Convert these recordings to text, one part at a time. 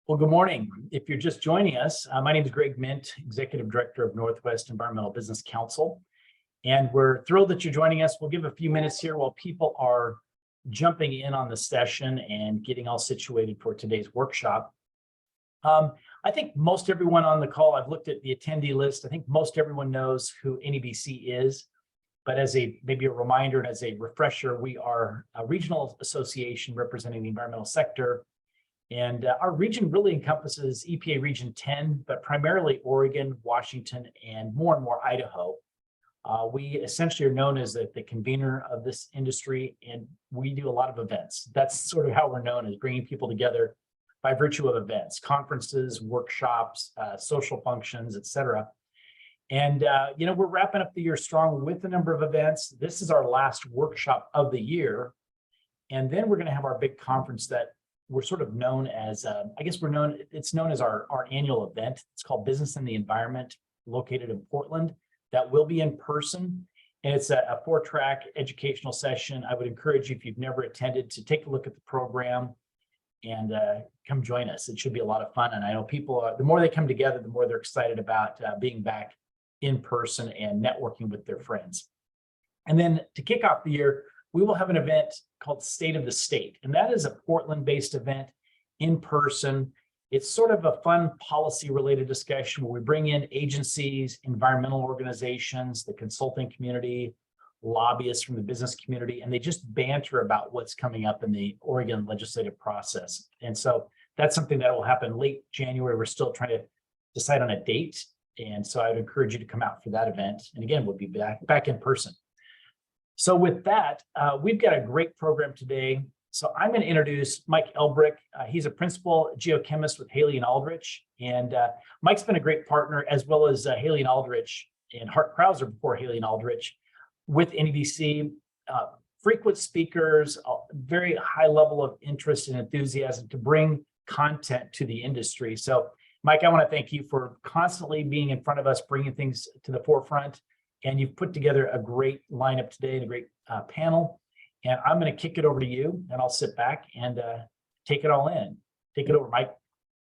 Well, good morning. If you're just joining us, my name is Greg Mint, Executive Director of Northwest Environmental Business Council, and we're thrilled that you're joining us. We'll give a few minutes here while people are jumping in on the session and getting all situated for today's workshop. I think most everyone on the call, I've looked at the attendee list. I think most everyone knows who NEBC is, but as maybe a reminder and as a refresher, we are a regional association representing the environmental sector. And our region really encompasses EPA Region 10, but primarily Oregon, Washington, and more Idaho. We essentially are known as the convener of this industry, and we do a lot of events. That's sort of how we're known, as bringing people together by virtue of events, conferences, workshops, social functions, et cetera. And, we're wrapping up the year strong with a number of events. This is our last workshop of the year. And then we're going to have our big conference that we're sort of known as, it's known as our annual event. It's called Business and the Environment, located in Portland. That will be in person. And it's a 4-track educational session. I would encourage you, if you've never attended, to take a look at the program and come join us. It should be a lot of fun. And I know people, the more they come together, the more they're excited about being back in person and networking with their friends. And then to kick off the year, we will have an event called State of the State, and that is a Portland-based event in person. It's sort of a fun policy-related discussion where we bring in agencies, environmental organizations, the consulting community, lobbyists from the business community, and they just banter about what's coming up in the Oregon legislative process. And so that's something that will happen late January. We're still trying to decide on a date, and so I would encourage you to come out for that event. And again, we'll be back in person. So with that, we've got a great program today. So I'm going to introduce Mike Aldrich. He's a principal geochemist with Haley and Aldrich. And Mike's been a great partner, as well as Haley and Aldrich and Hart Krauser before Haley and Aldrich with NEBC. Frequent speakers, very high level of interest and enthusiasm to bring content to the industry. So Mike, I want to thank you for constantly being in front of us, bringing things to the forefront. And you've put together a great lineup today and a great panel. And I'm going to kick it over to you, and I'll sit back and take it all in. Take it over, Mike.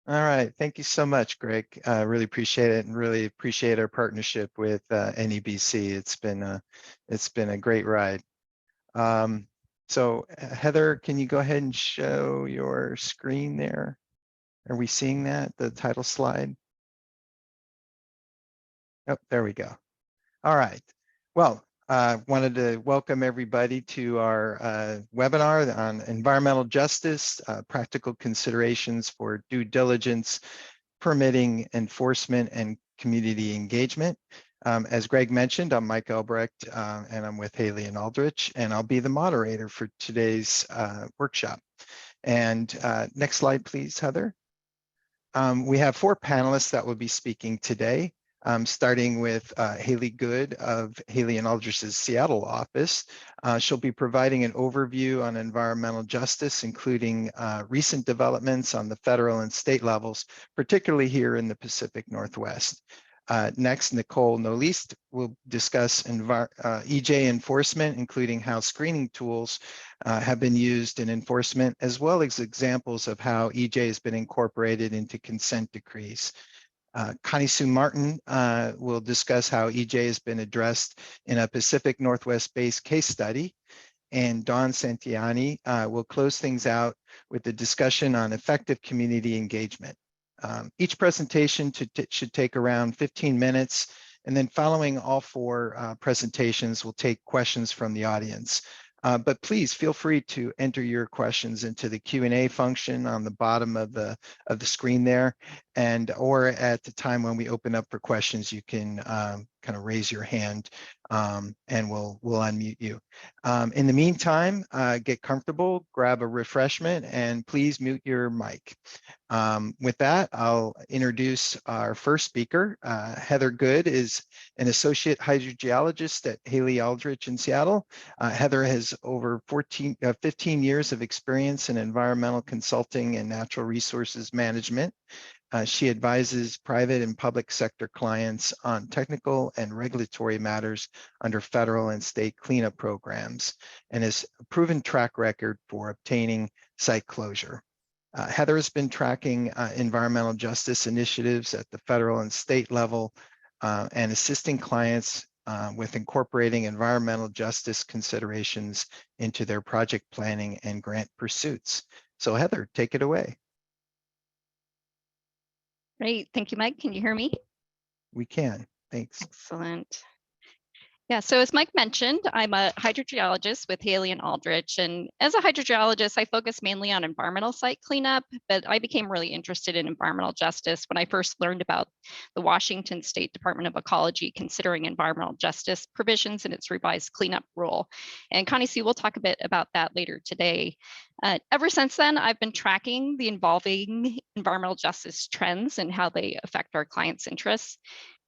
All right. Thank you so much, Greg. Really appreciate it, and really appreciate our partnership with NEBC. It's been a great ride. So Heather, can you go ahead and show your screen there? Are we seeing that, the title slide? Oh, there we go. All right. Well, wanted to welcome everybody to our webinar on environmental justice, practical considerations for due diligence, permitting, enforcement, and community engagement. As Greg mentioned, I'm Mike Albrecht, and I'm with Haley and Aldrich, and I'll be the moderator for today's workshop. And next slide, please, Heather. We have 4 panelists that will be speaking today. Starting with Haley Good of Haley and Aldrich's Seattle office. She'll be providing an overview on environmental justice, including recent developments on the federal and state levels, particularly here in the Pacific Northwest. Next, Nicole Nolist will discuss EJ enforcement, including how screening tools have been used in enforcement, as well as examples of how EJ has been incorporated into consent decrees. Connie Sue Martin will discuss how EJ has been addressed in a Pacific Northwest-based case study. And Dawn Santiani will close things out with a discussion on effective community engagement. Each presentation should take around 15 minutes. And then following all 4 presentations, we'll take questions from the audience. But please feel free to enter your questions into the Q&A function on the bottom of the screen there, or at the time when we open up for questions, you can kind of raise your hand and we'll unmute you. In the meantime, get comfortable, grab a refreshment, and please mute your mic. With that, I'll introduce our first speaker. Heather Good is an associate hydrogeologist at Haley Aldrich in Seattle. Heather has over 15 years of experience in environmental consulting and natural resources management. She advises private and public sector clients on technical and regulatory matters under federal and state cleanup programs, and has a proven track record for obtaining site closure. Heather has been tracking environmental justice initiatives at the federal and state level and assisting clients with incorporating environmental justice considerations into their project planning and grant pursuits. So Heather, take it away. Great. Thank you, Mike. Can you hear me? We can. Thanks. Excellent. Yeah, so as Mike mentioned, I'm a hydrogeologist with Haley and Aldrich. And as a hydrogeologist, I focus mainly on environmental site cleanup, but I became really interested in environmental justice when I first learned about the Washington State Department of Ecology considering environmental justice provisions in its revised cleanup rule. And Connie Sue will talk a bit about that later today. Ever since then, I've been tracking the evolving environmental justice trends and how they affect our clients' interests.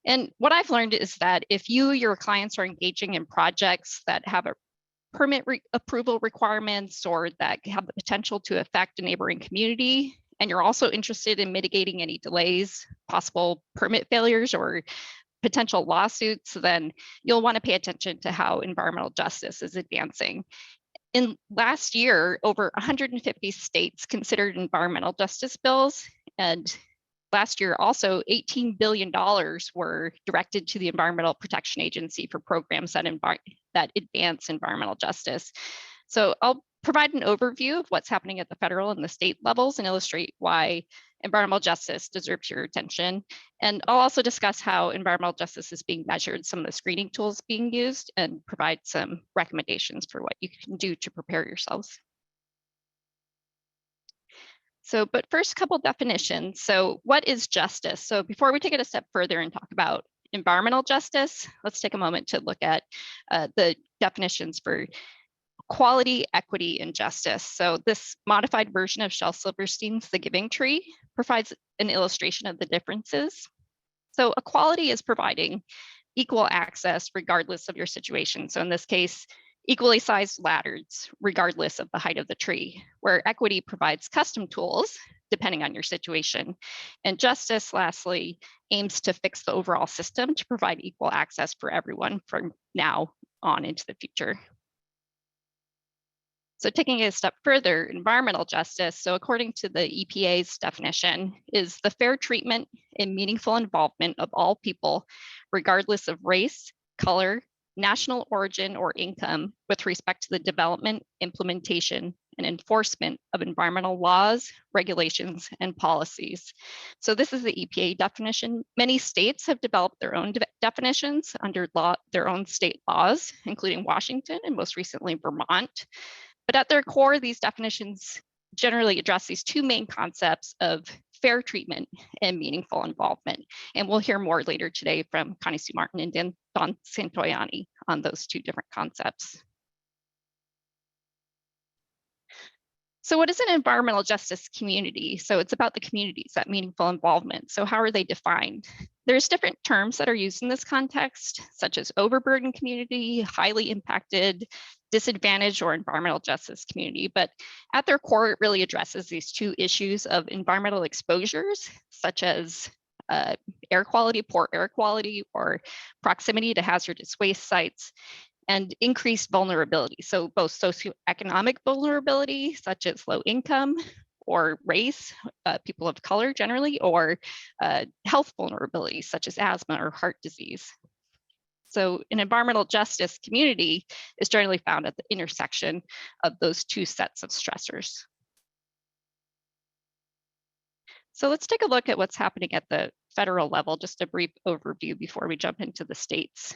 And what I've learned is that if your clients are engaging in projects that have a permit approval requirements or that have the potential to affect a neighboring community, and you're also interested in mitigating any delays, possible permit failures, or potential lawsuits, then you'll want to pay attention to how environmental justice is advancing. In last year, over 150 states considered environmental justice bills, and last year, also $18 billion were directed to the Environmental Protection Agency for programs that advance environmental justice. So I'll provide an overview of what's happening at the federal and the state levels and illustrate why environmental justice deserves your attention. And I'll also discuss how environmental justice is being measured, some of the screening tools being used, and provide some recommendations for what you can do to prepare yourselves. So, but first, a couple definitions. So what is justice? So before we take it a step further and talk about environmental justice, let's take a moment to look at the definitions for equality, equity, and justice. So this modified version of Shel Silverstein's The Giving Tree provides an illustration of the differences. So equality is providing equal access regardless of your situation. So in this case, equally sized ladders, regardless of the height of the tree, where equity provides custom tools, depending on your situation. And justice, lastly, aims to fix the overall system to provide equal access for everyone from now on into the future. So taking it a step further, environmental justice, so according to the EPA's definition, is the fair treatment and meaningful involvement of all people, regardless of race, color, national origin, or income with respect to the development, implementation, and enforcement of environmental laws, regulations, and policies. So this is the EPA definition. Many states have developed their own definitions under their own state laws, including Washington and most recently Vermont. But at their core, these definitions generally address these two main concepts of fair treatment and meaningful involvement. And we'll hear more later today from Connie Sue Martin and Don Santoyani on those two different concepts. So what is an environmental justice community? So it's about the communities, that meaningful involvement. So how are they defined? There's different terms that are used in this context, such as overburdened community, highly impacted, disadvantaged, or environmental justice community. But at their core, it really addresses these two issues of environmental exposures, such as air quality, poor air quality, or proximity to hazardous waste sites, and increased vulnerability. So both socioeconomic vulnerability, such as low income or race, people of color generally, or health vulnerability, such as asthma or heart disease. So an environmental justice community is generally found at the intersection of those two sets of stressors. So let's take a look at what's happening at the federal level, just a brief overview before we jump into the states.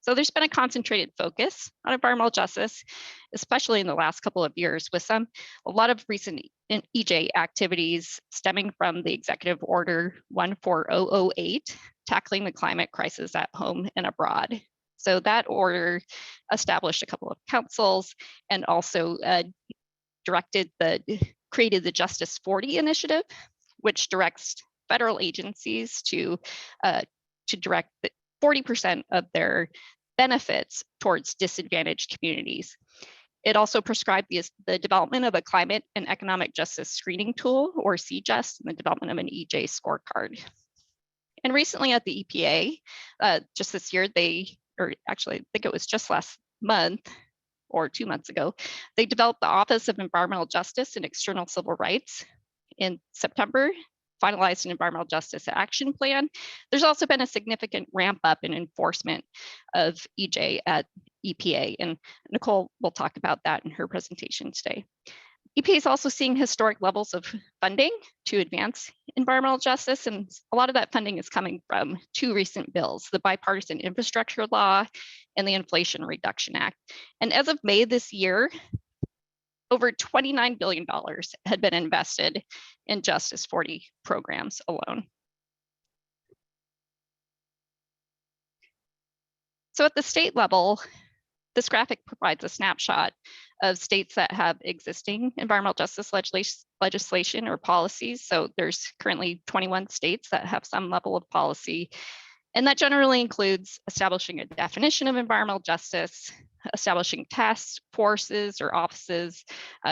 So there's been a concentrated focus on environmental justice, especially in the last couple of years, with a lot of recent EJ activities stemming from the Executive Order 14008, tackling the climate crisis at home and abroad. So that order established a couple of councils and also created the Justice 40 initiative, which directs federal agencies to direct 40% of their benefits towards disadvantaged communities. It also prescribed the development of a climate and economic justice screening tool, or CJUST, and the development of an EJ scorecard. And recently at the EPA, just this year, or actually I think it was just last month or 2 months ago, they developed the Office of Environmental Justice and External Civil Rights. in September finalized an environmental justice action plan. There's also been a significant ramp up in enforcement of EJ at EPA, and Nicole will talk about that in her presentation today. EPA is also seeing historic levels of funding to advance environmental justice, and a lot of that funding is coming from two recent bills, the Bipartisan Infrastructure Law and the Inflation Reduction Act. And as of May this year, over $29 billion had been invested in Justice 40 programs alone. So at the state level, this graphic provides a snapshot of states that have existing environmental justice legislation or policies. So there's currently 21 states that have some level of policy. And that generally includes establishing a definition of environmental justice, establishing task forces or offices,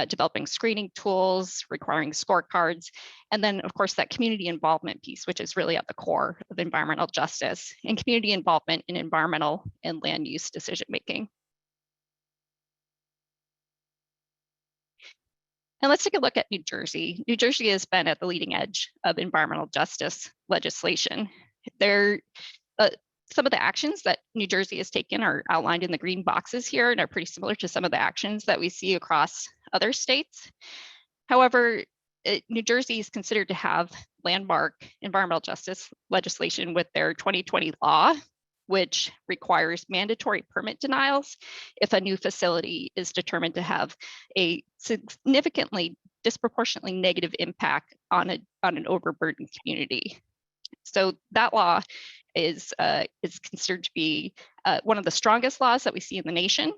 developing screening tools, requiring scorecards, and then of course that community involvement piece, which is really at the core of environmental justice, and community involvement in environmental and land use decision-making. And let's take a look at New Jersey. New Jersey has been at the leading edge of environmental justice legislation. Some of the actions that New Jersey has taken are outlined in the green boxes here and are pretty similar to some of the actions that we see across other states. However, New Jersey is considered to have landmark environmental justice legislation with their 2020 law, which requires mandatory permit denials if a new facility is determined to have a significantly disproportionately negative impact on an overburdened community. So that law is considered to be one of the strongest laws that we see in the nation,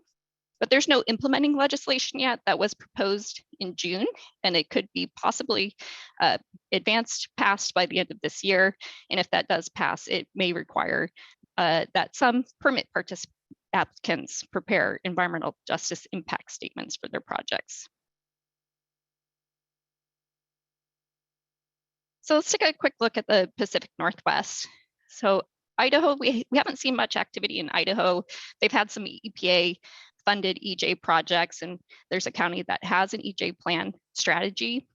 but there's no implementing legislation yet. That was proposed in June, and it could be possibly passed by the end of this year. And if that does pass, it may require that some permit applicants prepare environmental justice impact statements for their projects. So let's take a quick look at the Pacific Northwest. So Idaho, we haven't seen much activity in Idaho. They've had some EPA funded EJ projects, and there's a county that has an EJ plan strategy.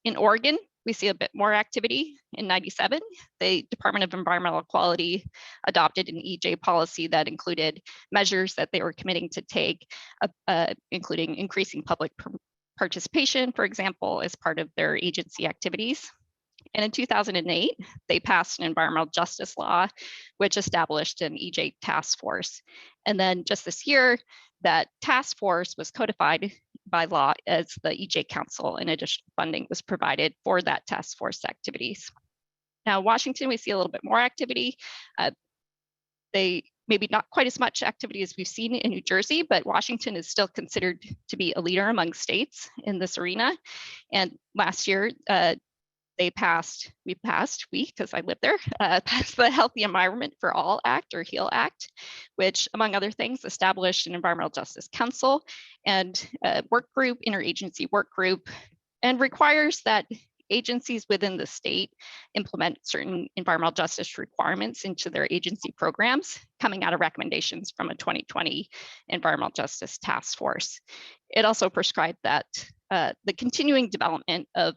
In Oregon, we see a bit more activity. In '97, the Department of Environmental Quality adopted an EJ policy that included measures that they were committing to take, including increasing public participation, for example, as part of their agency activities. And in 2008, they passed an environmental justice law, which established an EJ task force. And then just this year, that task force was codified by law as the EJ Council, and additional funding was provided for that task force activities. Now, Washington, we see a little bit more activity. They maybe not quite as much activity as we've seen in New Jersey, but Washington is still considered to be a leader among states in this arena. And last year, because I lived there, passed the Healthy Environment for All Act, or HEAL Act, which among other things established an Environmental Justice Council and a work group, interagency work group, and requires that agencies within the state implement certain environmental justice requirements into their agency programs, coming out of recommendations from a 2020 Environmental Justice Task Force. It also prescribed that the continuing development of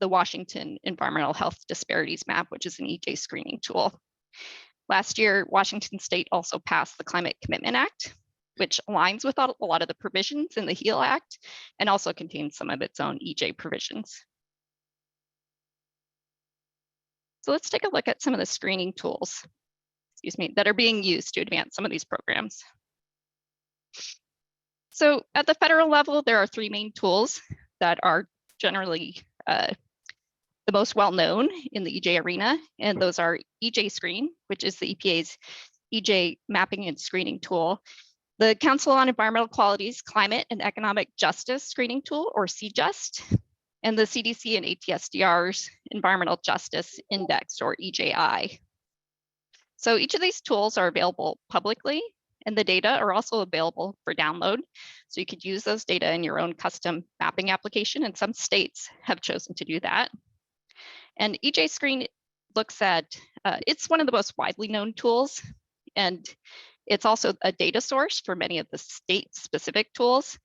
the Washington Environmental Health Disparities Map, which is an EJ screening tool. Last year, Washington State also passed the Climate Commitment Act, which aligns with a lot of the provisions in the HEAL Act and also contains some of its own EJ provisions. So let's take a look at some of the screening tools, that are being used to advance some of these programs. So at the federal level, there are three main tools that are generally the most well-known in the EJ arena, and those are EJ Screen, which is the EPA's EJ mapping and screening tool, the Council on Environmental Quality's Climate and Economic Justice Screening Tool, or CJUST, and the CDC and ATSDR's Environmental Justice Index, or EJI. So each of these tools are available publicly, and the data are also available for download. So you could use those data in your own custom mapping application, and some states have chosen to do that. And EJ Screen looks at, it's one of the most widely known tools, and it's also a data source for many of the state-specific tools.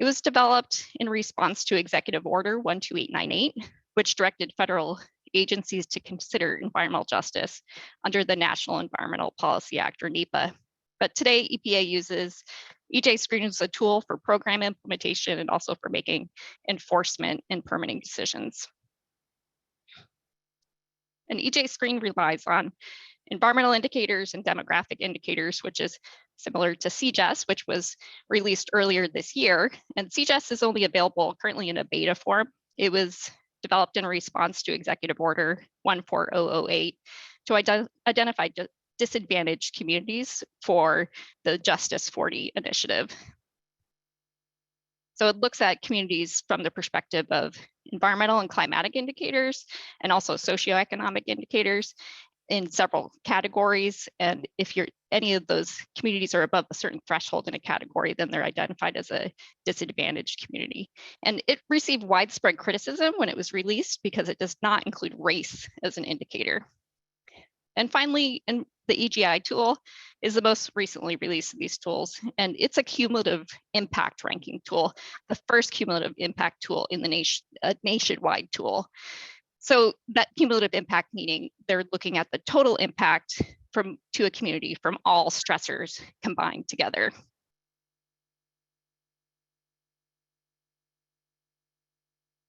It was developed in response to Executive Order 12898, which directed federal agencies to consider environmental justice under the National Environmental Policy Act, or NEPA. But today, EPA uses EJ Screen as a tool for program implementation and also for making enforcement and permitting decisions. And EJ Screen relies on environmental indicators and demographic indicators, which is similar to CGES, which was released earlier this year. And CGES is only available currently in a beta form. It was developed in response to Executive Order 14008 to identify disadvantaged communities for the Justice 40 initiative. So it looks at communities from the perspective of environmental and climatic indicators, and also socioeconomic indicators in several categories. And if any of those communities are above a certain threshold in a category, then they're identified as a disadvantaged community. And it received widespread criticism when it was released because it does not include race as an indicator. And finally, the EGI tool is the most recently released of these tools, and it's a cumulative impact ranking tool, the first cumulative impact tool in the nationwide tool. So that cumulative impact meaning they're looking at the total impact to a community from all stressors combined together.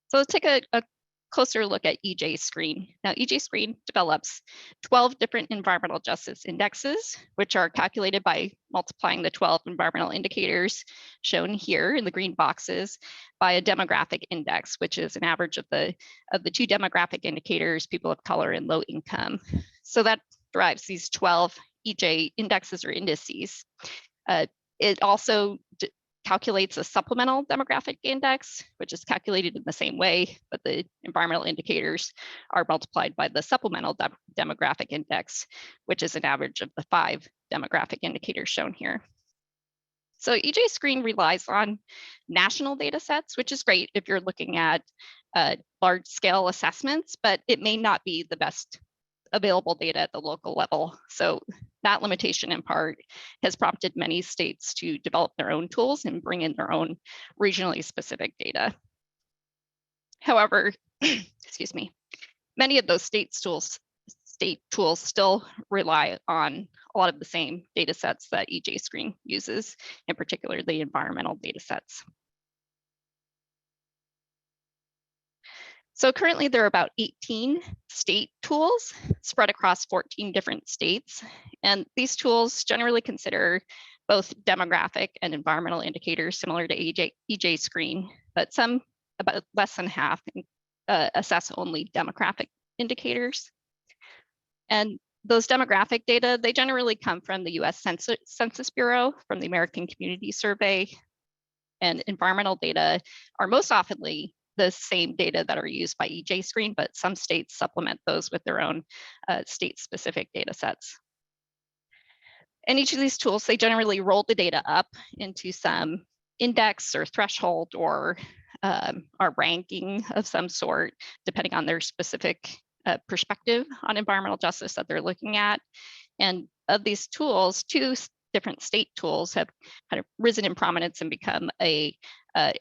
So let's take a closer look at EJ Screen. Now, EJ Screen develops 12 different environmental justice indexes, which are calculated by multiplying the 12 environmental indicators shown here in the green boxes by a demographic index, which is an average of the two demographic indicators, people of color and low income. So that derives these 12 EJ indexes or indices. It also calculates a supplemental demographic index, which is calculated in the same way, but the environmental indicators are multiplied by the supplemental demographic index, which is an average of the 5 demographic indicators shown here. So EJ Screen relies on national data sets, which is great if you're looking at large scale assessments, but it may not be the best available data at the local level. So that limitation in part has prompted many states to develop their own tools and bring in their own regionally specific data. However, excuse me, many of those state tools still rely on a lot of the same data sets that EJ Screen uses, in particular the environmental data sets. So currently there are about 18 state tools spread across 14 different states. And these tools generally consider both demographic and environmental indicators similar to EJ Screen, but some, about less than half, assess only demographic indicators. And those demographic data, they generally come from the US Census Bureau, from the American Community Survey, and environmental data are most oftenly the same data that are used by EJ Screen, but some states supplement those with their own state-specific data sets. And each of these tools, they generally roll the data up into some index or threshold or a ranking of some sort, depending on their specific perspective on environmental justice that they're looking at. And of these tools, 2 different state tools have kind of risen in prominence and become an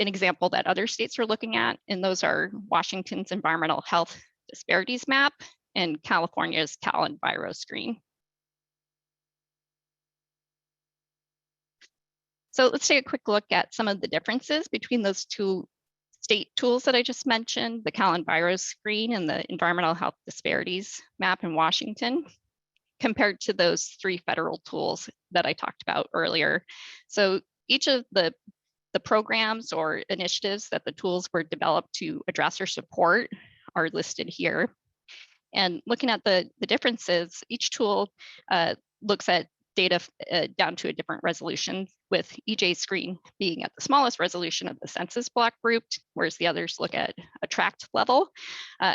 example that other states are looking at, and those are Washington's Environmental Health Disparities Map and California's CalEnviroScreen. So let's take a quick look at some of the differences between those 2 state tools that I just mentioned, the CalEnviroScreen and the Environmental Health Disparities Map in Washington, compared to those 3 federal tools that I talked about earlier. So each of the programs or initiatives that the tools were developed to address or support are listed here. And looking at the differences, each tool looks at data down to a different resolution, with EJ Screen being at the smallest resolution of the census block group, whereas the others look at a tract level.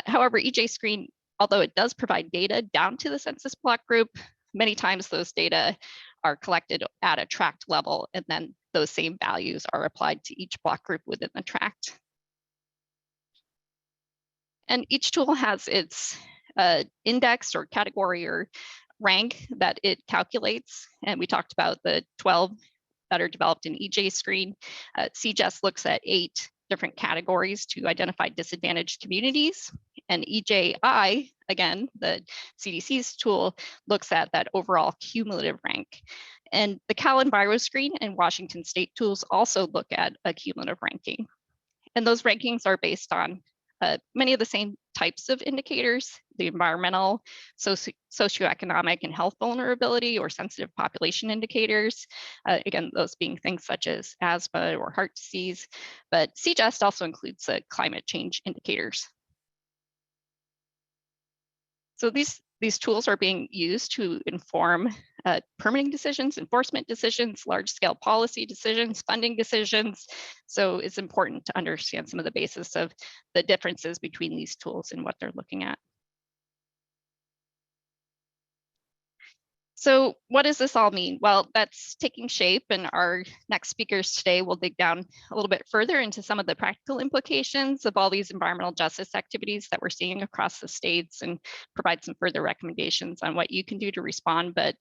However, EJ Screen, although it does provide data down to the census block group, many times those data are collected at a tract level, and then those same values are applied to each block group within the tract. And each tool has its index or category or rank that it calculates. And we talked about the 12 that are developed in EJ Screen. CJS looks at 8 different categories to identify disadvantaged communities. And EJI, again, the CDC's tool, looks at that overall cumulative rank. And the Cal EnviroScreen and Washington State tools also look at a cumulative ranking. And those rankings are based on many of the same types of indicators: the environmental, socioeconomic, and health vulnerability or sensitive population indicators. Again, those being things such as asthma or heart disease, but CJS also includes climate change indicators. So these tools are being used to inform permitting decisions, enforcement decisions, large-scale policy decisions, funding decisions. So it's important to understand some of the basis of the differences between these tools and what they're looking at. So what does this all mean? Well, that's taking shape, and our next speakers today will dig down a little bit further into some of the practical implications of all these environmental justice activities that we're seeing across the states and provide some further recommendations on what you can do to respond. But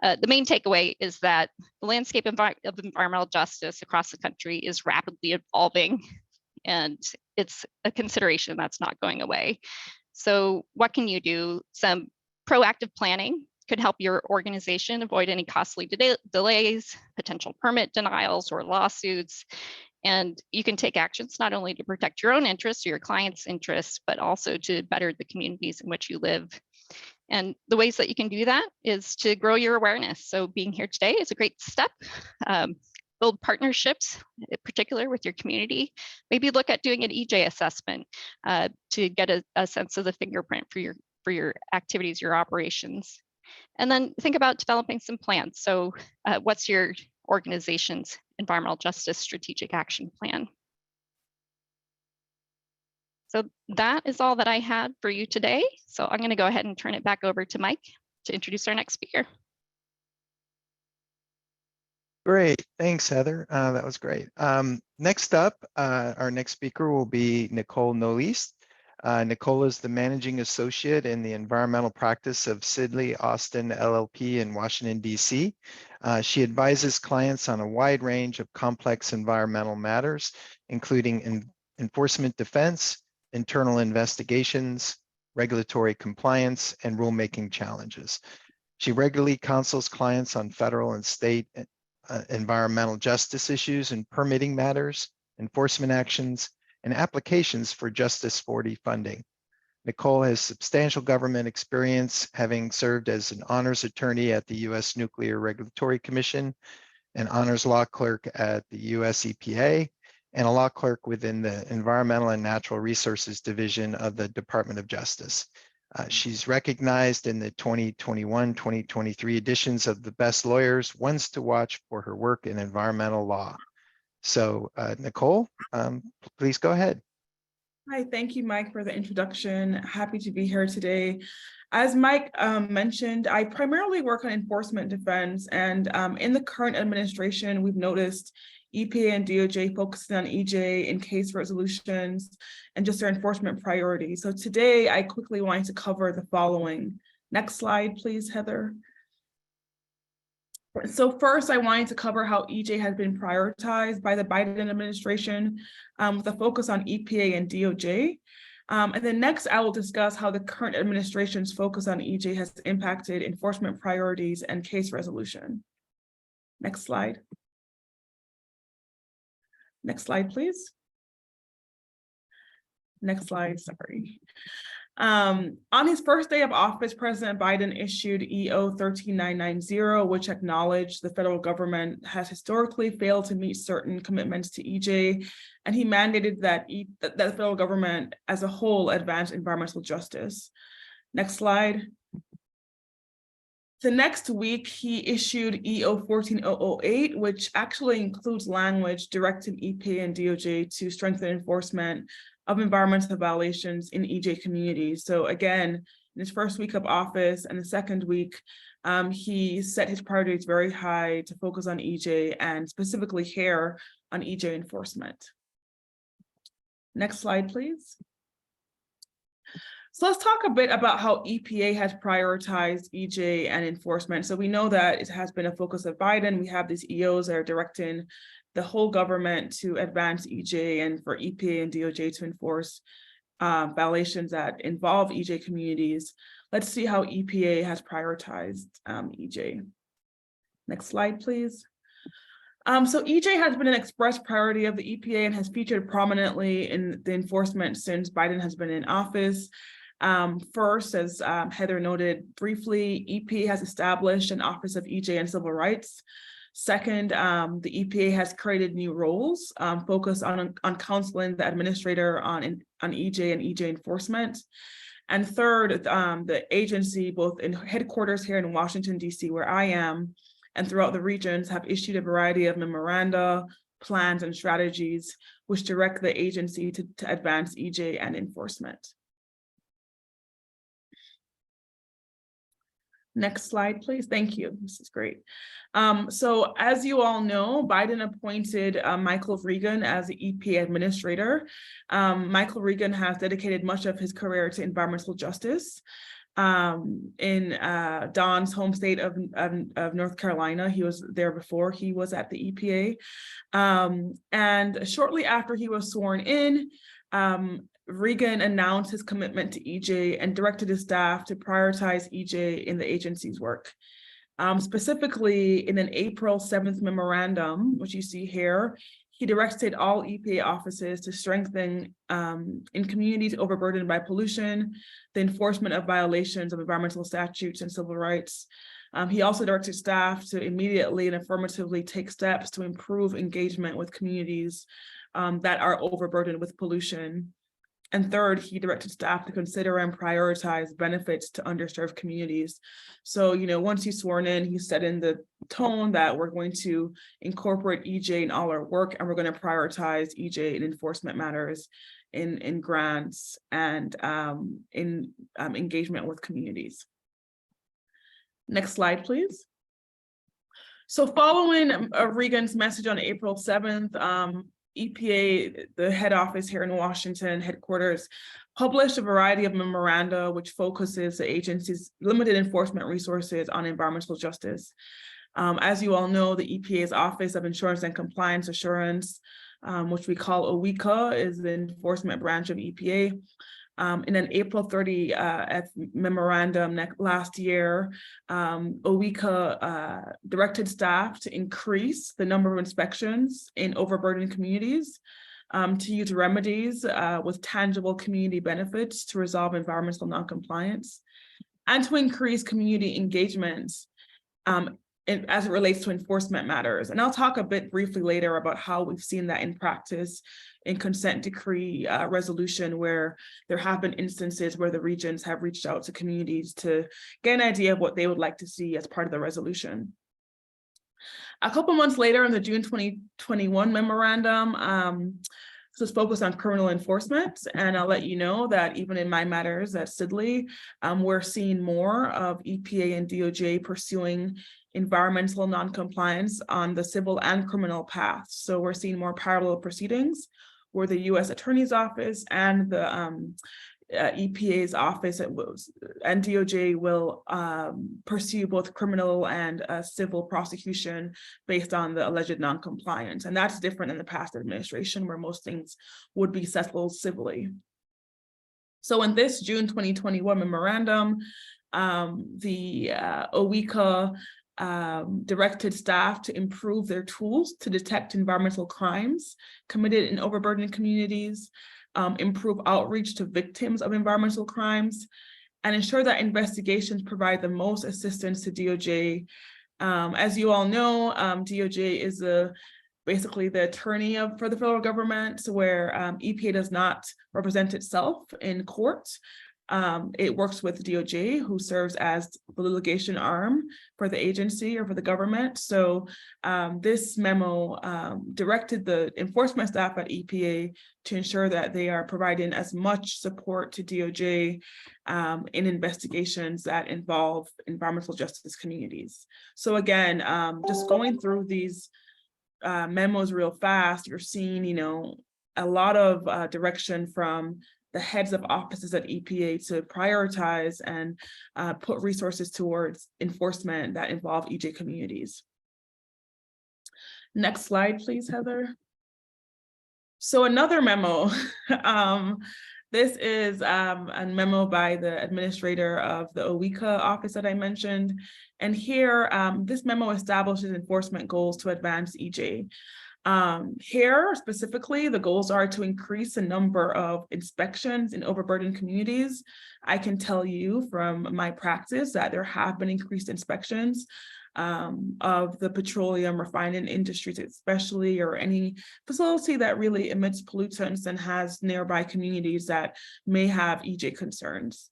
the main takeaway is that the landscape of environmental justice across the country is rapidly evolving, and it's a consideration that's not going away. So what can you do? Some proactive planning could help your organization avoid any costly delays, potential permit denials, or lawsuits. And you can take actions not only to protect your own interests or your clients' interests, but also to better the communities in which you live. And the ways that you can do that is to grow your awareness. So being here today is a great step. Build partnerships, in particular with your community. Maybe look at doing an EJ assessment to get a sense of the fingerprint for your activities, your operations. And then think about developing some plans. So what's your organization's environmental justice strategic action plan? So that is all that I had for you today. So I'm going to go ahead and turn it back over to Mike to introduce our next speaker. Great, thanks, Heather. That was great. Next up, our next speaker will be Nicole Nolis. Nicole is the managing associate in the environmental practice of Sidley Austin LLP in Washington, D.C. She advises clients on a wide range of complex environmental matters, including enforcement defense, internal investigations, regulatory compliance, and rulemaking challenges. She regularly counsels clients on federal and state environmental justice issues and permitting matters, enforcement actions, and applications for Justice 40 funding. Nicole has substantial government experience, having served as an honors attorney at the U.S. Nuclear Regulatory Commission, an honors law clerk at the U.S. EPA, and a law clerk within the Environmental and Natural Resources Division of the Department of Justice. She's recognized in the 2021-2023 editions of the Best Lawyers, Ones to Watch for her work in environmental law. So Nicole, please go ahead. Hi, thank you, Mike, for the introduction. Happy to be here today. As Mike mentioned, I primarily work on enforcement defense, and in the current administration, we've noticed EPA and DOJ focusing on EJ in case resolutions and just their enforcement priorities. So today, I quickly wanted to cover the following. Next slide, please, Heather. So first, I wanted to cover how EJ has been prioritized by the Biden administration with a focus on EPA and DOJ. And then next, I will discuss how the current administration's focus on EJ has impacted enforcement priorities and case resolution. Next slide. Next slide, please. Next slide, sorry. On his first day of office, President Biden issued EO 13990, which acknowledged the federal government has historically failed to meet certain commitments to EJ, and he mandated that the federal government as a whole advance environmental justice. Next slide. The next week, he issued EO 14008, which actually includes language directing EPA and DOJ to strengthen enforcement of environmental violations in EJ communities. So again, in his first week of office and the second week, he set his priorities very high to focus on EJ and specifically here on EJ enforcement. Next slide, please. So let's talk a bit about how EPA has prioritized EJ and enforcement. So we know that it has been a focus of Biden. We have these EOs that are directing the whole government to advance EJ and for EPA and DOJ to enforce violations that involve EJ communities. Let's see how EPA has prioritized EJ. Next slide, please. So EJ has been an express priority of the EPA and has featured prominently in the enforcement since Biden has been in office. First, as Heather noted briefly, EPA has established an Office of EJ and Civil Rights. Second, the EPA has created new roles focused on counseling the administrator on EJ and EJ enforcement. And third, the agency, both in headquarters here in Washington, D.C., where I am, and throughout the regions, have issued a variety of memoranda, plans, and strategies which direct the agency to advance EJ and enforcement. Next slide, please. Thank you. This is great. So as you all know, Biden appointed Michael Regan as the EPA administrator. Michael Regan has dedicated much of his career to environmental justice. In Don's home state of North Carolina, he was there before he was at the EPA. And shortly after he was sworn in, Regan announced his commitment to EJ and directed his staff to prioritize EJ in the agency's work. Specifically, in an April 7th memorandum, which you see here, he directed all EPA offices to strengthen in communities overburdened by pollution, the enforcement of violations of environmental statutes and civil rights. He also directed staff to immediately and affirmatively take steps to improve engagement with communities that are overburdened with pollution. And third, he directed staff to consider and prioritize benefits to underserved communities. So, once he's sworn in, he set in the tone that we're going to incorporate EJ in all our work, and we're going to prioritize EJ in enforcement matters, in grants, and in engagement with communities. Next slide, please. So following Regan's message on April 7th, EPA, the head office here in Washington, headquarters, published a variety of memoranda which focuses the agency's limited enforcement resources on environmental justice. As you all know, the EPA's Office of Insurance and Compliance Assurance, which we call OICA, is the enforcement branch of EPA. In an April 30 memorandum last year, OICA directed staff to increase the number of inspections in overburdened communities, to use remedies with tangible community benefits to resolve environmental noncompliance, and to increase community engagement as it relates to enforcement matters. And I'll talk a bit briefly later about how we've seen that in practice in consent decree resolution, where there have been instances where the regions have reached out to communities to get an idea of what they would like to see as part of the resolution. A couple months later, in the June 2021 memorandum, this was focused on criminal enforcement, and I'll let you know that even in my matters at Sidley, we're seeing more of EPA and DOJ pursuing environmental noncompliance on the civil and criminal paths. So we're seeing more parallel proceedings where the U.S. Attorney's Office and the EPA's office and DOJ will pursue both criminal and civil prosecution based on the alleged noncompliance. And that's different than the past administration, where most things would be settled civilly. So in this June 2021 memorandum, the OICA directed staff to improve their tools to detect environmental crimes committed in overburdened communities, improve outreach to victims of environmental crimes, and ensure that investigations provide the most assistance to DOJ. As you all know, DOJ is basically the attorney for the federal government, where EPA does not represent itself in court. It works with DOJ, who serves as the litigation arm for the agency or for the government. So this memo directed the enforcement staff at EPA to ensure that they are providing as much support to DOJ in investigations that involve environmental justice communities. So again, just going through these memos real fast, you're seeing, a lot of direction from the heads of offices at EPA to prioritize and put resources towards enforcement that involve EJ communities. Next slide, please, Heather. So another memo. This is a memo by the administrator of the OWICA office that I mentioned. And here, this memo establishes enforcement goals to advance EJ. Here, specifically, the goals are to increase the number of inspections in overburdened communities. I can tell you from my practice that there have been increased inspections of the petroleum refining industries, especially, or any facility that really emits pollutants and has nearby communities that may have EJ concerns.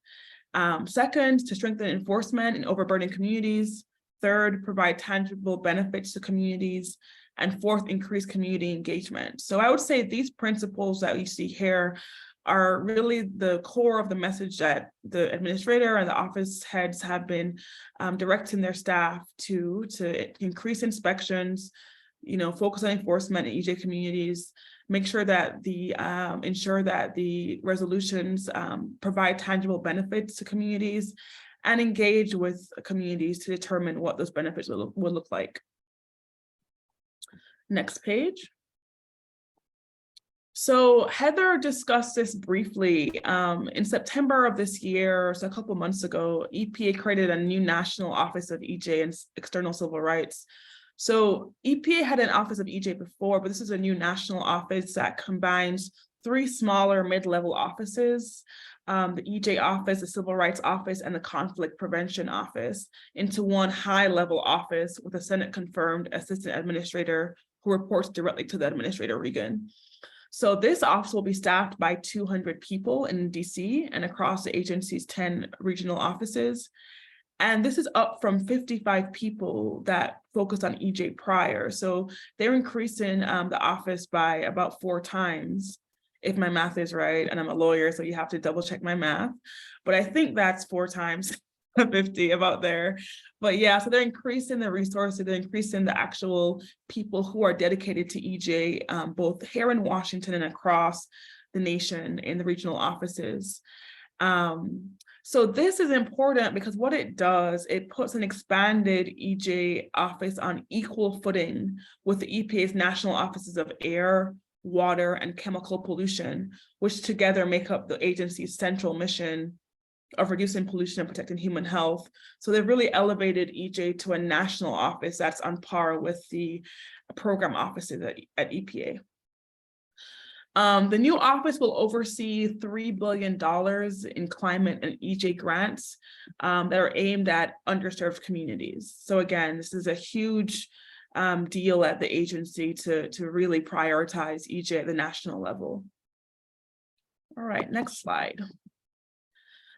Second, to strengthen enforcement in overburdened communities. Third, provide tangible benefits to communities. And fourth, increase community engagement. So I would say these principles that you see here are really the core of the message that the administrator and the office heads have been directing their staff to increase inspections, focus on enforcement in EJ communities, make sure that ensure that the resolutions provide tangible benefits to communities, and engage with communities to determine what those benefits will look like. Next page. So Heather discussed this briefly. In September of this year, so a couple months ago, EPA created a new National Office of EJ and External Civil Rights. So EPA had an Office of EJ before, but this is a new national office that combines 3 smaller mid-level offices, the EJ office, the Civil Rights Office, and the Conflict Prevention Office into one high-level office with a Senate-confirmed assistant administrator who reports directly to the administrator, Regan. So this office will be staffed by 200 people in DC and across the agency's 10 regional offices. And this is up from 55 people that focused on EJ prior. So they're increasing the office by about 4 times, if my math is right. And I'm a lawyer, so you have to double check my math. But I think that's 4 times 50, about there. But yeah, so they're increasing the resources, they're increasing the actual people who are dedicated to EJ, both here in Washington and across the nation in the regional offices. So this is important because what it does, it puts an expanded EJ office on equal footing with the EPA's national offices of air, water, and chemical pollution, which together make up the agency's central mission of reducing pollution and protecting human health. So they've really elevated EJ to a national office that's on par with the program offices at EPA. The new office will oversee $3 billion in climate and EJ grants that are aimed at underserved communities. So again, this is a huge deal at the agency to really prioritize EJ at the national level. All right, next slide.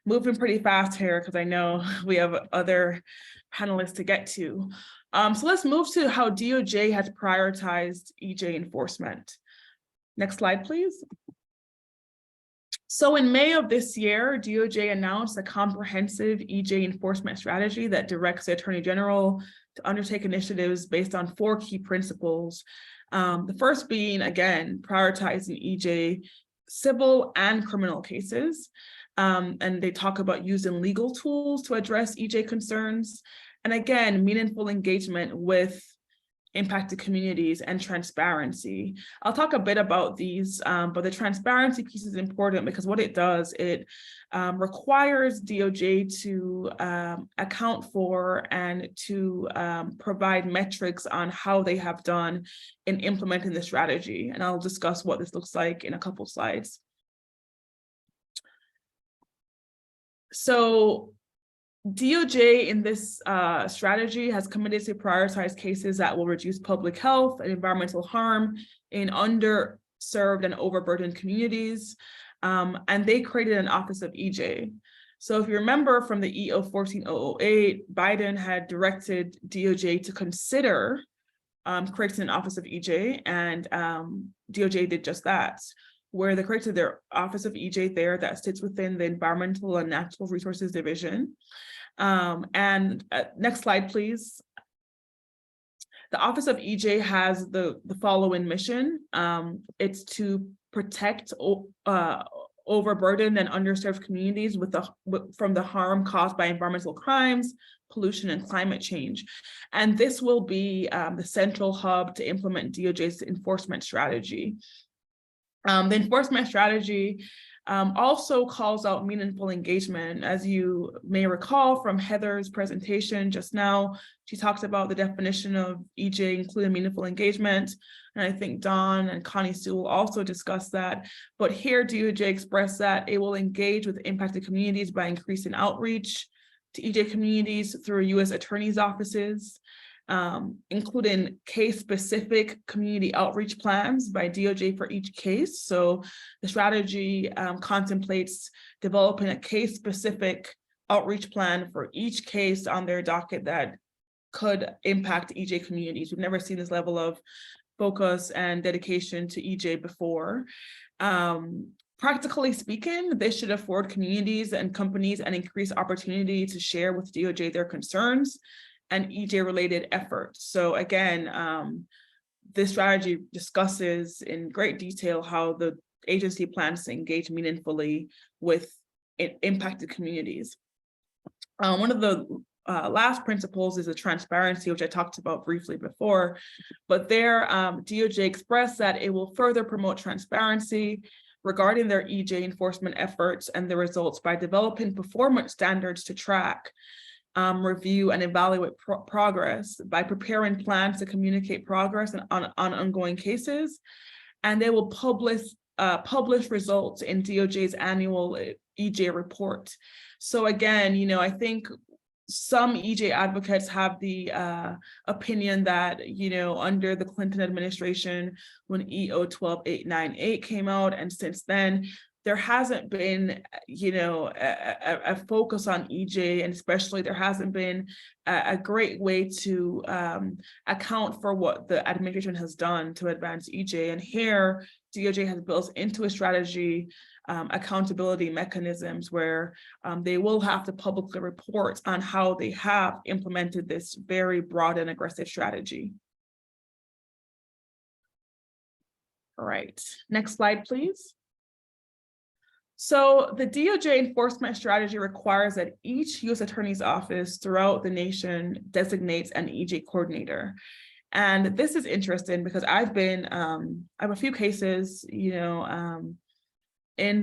Moving pretty fast here because I know we have other panelists to get to. So let's move to how DOJ has prioritized EJ enforcement. Next slide, please. So in May of this year, DOJ announced a comprehensive EJ enforcement strategy that directs the Attorney General to undertake initiatives based on 4 key principles. The first being, again, prioritizing EJ civil and criminal cases. And they talk about using legal tools to address EJ concerns. And again, meaningful engagement with impacted communities and transparency. I'll talk a bit about these, but the transparency piece is important because what it does, it requires DOJ to account for and to provide metrics on how they have done in implementing the strategy. And I'll discuss what this looks like in a couple slides. So DOJ in this strategy has committed to prioritize cases that will reduce public health and environmental harm in underserved and overburdened communities. And they created an Office of EJ. So if you remember from the EO 14008, Biden had directed DOJ to consider creating an Office of EJ, and DOJ did just that, where they created their Office of EJ there that sits within the Environmental and Natural Resources Division. Next slide, please. The Office of EJ has the following mission. It's to protect overburdened and underserved communities from the harm caused by environmental crimes, pollution, and climate change. And this will be the central hub to implement DOJ's enforcement strategy. The enforcement strategy also calls out meaningful engagement. As you may recall from Heather's presentation just now, she talks about the definition of EJ, including meaningful engagement. And I think Don and Connie Sue will also discuss that. But here, DOJ expressed that it will engage with impacted communities by increasing outreach to EJ communities through U.S. attorneys' offices, including case-specific community outreach plans by DOJ for each case. So the strategy contemplates developing a case-specific outreach plan for each case on their docket that could impact EJ communities. We've never seen this level of focus and dedication to EJ before. Practically speaking, this should afford communities and companies an increased opportunity to share with DOJ their concerns and EJ-related efforts. So again, this strategy discusses in great detail how the agency plans to engage meaningfully with impacted communities. One of the last principles is the transparency, which I talked about briefly before, but there DOJ expressed that it will further promote transparency regarding their EJ enforcement efforts and the results by developing performance standards to track, review, and evaluate progress, by preparing plans to communicate progress on ongoing cases, and they will publish results in DOJ's annual EJ report. So again, I think some EJ advocates have the opinion that, under the Clinton administration, when EO 12898 came out, and since then, there hasn't been, a focus on EJ, and especially there hasn't been a great way to account for what the administration has done to advance EJ. And here, DOJ has built into a strategy accountability mechanisms where they will have to publicly report on how they have implemented this very broad and aggressive strategy. All right, next slide, please. So the DOJ enforcement strategy requires that each U.S. Attorney's Office throughout the nation designates an EJ coordinator. And this is interesting because I have a few cases, in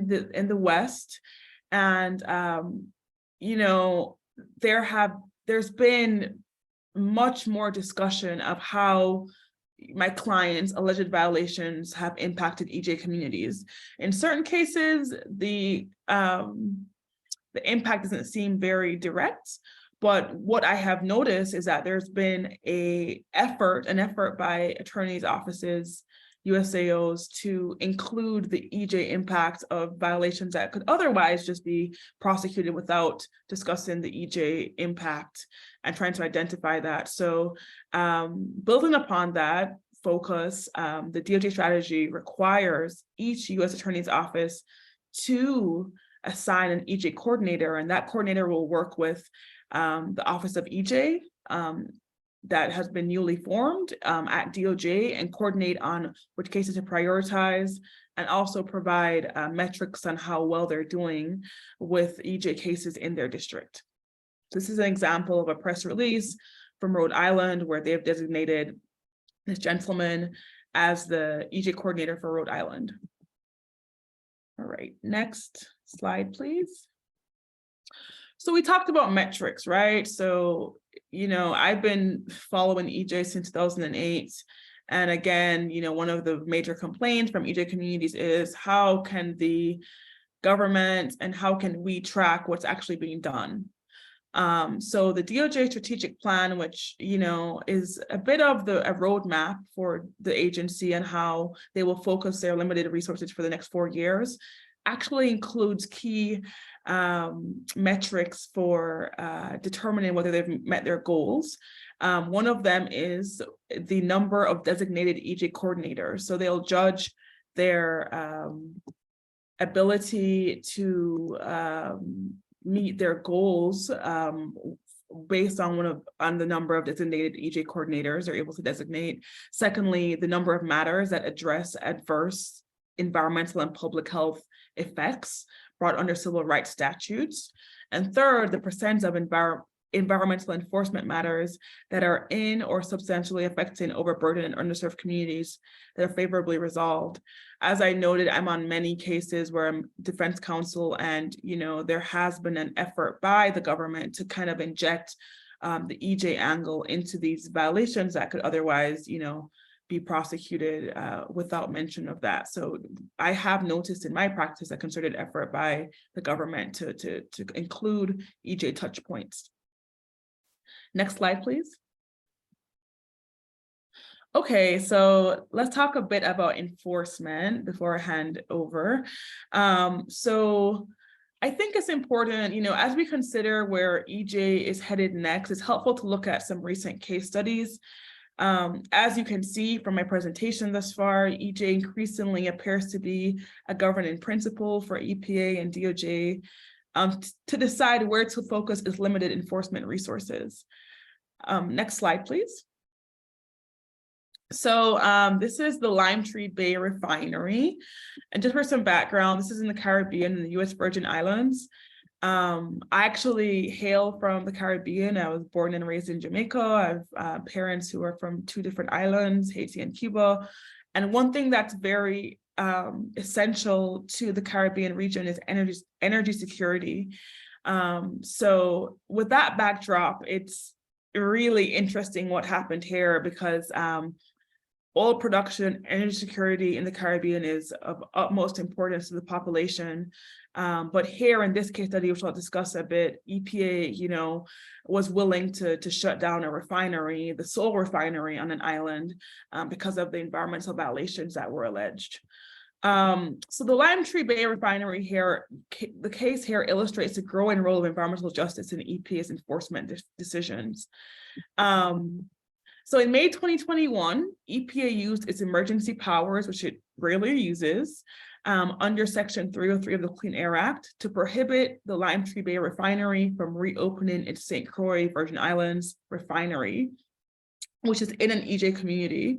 the West, and there's been much more discussion of how my clients' alleged violations have impacted EJ communities. In certain cases, the impact doesn't seem very direct, but what I have noticed is that there's been an effort by attorneys' offices, USAOs, to include the EJ impact of violations that could otherwise just be prosecuted without discussing the EJ impact and trying to identify that. So building upon that focus, the DOJ strategy requires each U.S. Attorney's Office to assign an EJ coordinator, and that coordinator will work with the Office of EJ that has been newly formed at DOJ and coordinate on which cases to prioritize, and also provide metrics on how well they're doing with EJ cases in their district. This is an example of a press release from Rhode Island where they have designated this gentleman as the EJ coordinator for Rhode Island. All right, next slide, please. So we talked about metrics, right? So, I've been following EJ since 2008. And again, one of the major complaints from EJ communities is how can the government and how can we track what's actually being done? So the DOJ strategic plan, which, is a bit of a roadmap for the agency and how they will focus their limited resources for the next 4 years, actually includes key metrics for determining whether they've met their goals. One of them is the number of designated EJ coordinators. So they'll judge their ability to meet their goals based on the number of designated EJ coordinators they're able to designate. Secondly, the number of matters that address adverse environmental and public health effects brought under civil rights statutes. And third, the percent of environmental enforcement matters that are in or substantially affecting overburdened and underserved communities that are favorably resolved. As I noted, I'm on many cases where I'm defense counsel, and there has been an effort by the government to kind of inject the EJ angle into these violations that could otherwise, be prosecuted without mention of that. So I have noticed in my practice a concerted effort by the government to include EJ touch points. Next slide, please. Okay, so let's talk a bit about enforcement before I hand over. So I think it's important, as we consider where EJ is headed next, it's helpful to look at some recent case studies. As you can see from my presentation thus far, EJ increasingly appears to be a governing principle for EPA and DOJ to decide where to focus its limited enforcement resources. Next slide, please. So this is the Lime Tree Bay Refinery. And just for some background, this is in the Caribbean, in the US Virgin Islands. I actually hail from the Caribbean. I was born and raised in Jamaica. I have parents who are from 2 different islands, Haiti and Cuba. And one thing that's very essential to the Caribbean region is energy security. So with that backdrop, it's really interesting what happened here, because oil production, energy security in the Caribbean is of utmost importance to the population. But here in this case study, which I'll discuss a bit, EPA, was willing to shut down a refinery, the sole refinery on an island, because of the environmental violations that were alleged. So the Lime Tree Bay Refinery here, the case here illustrates the growing role of environmental justice in EPA's enforcement decisions. So in May 2021, EPA used its emergency powers, which it rarely uses, under Section 303 of the Clean Air Act, to prohibit the Lime Tree Bay Refinery from reopening its St. Croix Virgin Islands refinery, which is in an EJ community,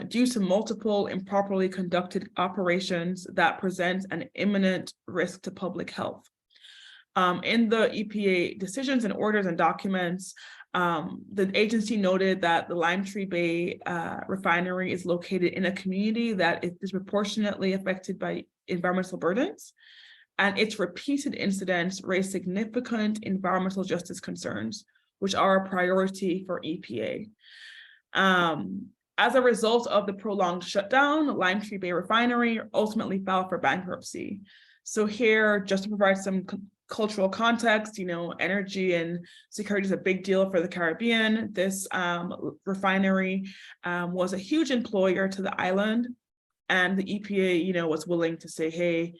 due to multiple improperly conducted operations that present an imminent risk to public health. In the EPA decisions and orders and documents, the agency noted that the Lime Tree Bay refinery is located in a community that is disproportionately affected by environmental burdens, and its repeated incidents raise significant environmental justice concerns, which are a priority for EPA. As a result of the prolonged shutdown, the Lime Tree Bay refinery ultimately filed for bankruptcy. So here, just to provide some cultural context, energy and security is a big deal for the Caribbean. This refinery was a huge employer to the island, and the EPA, was willing to say, hey,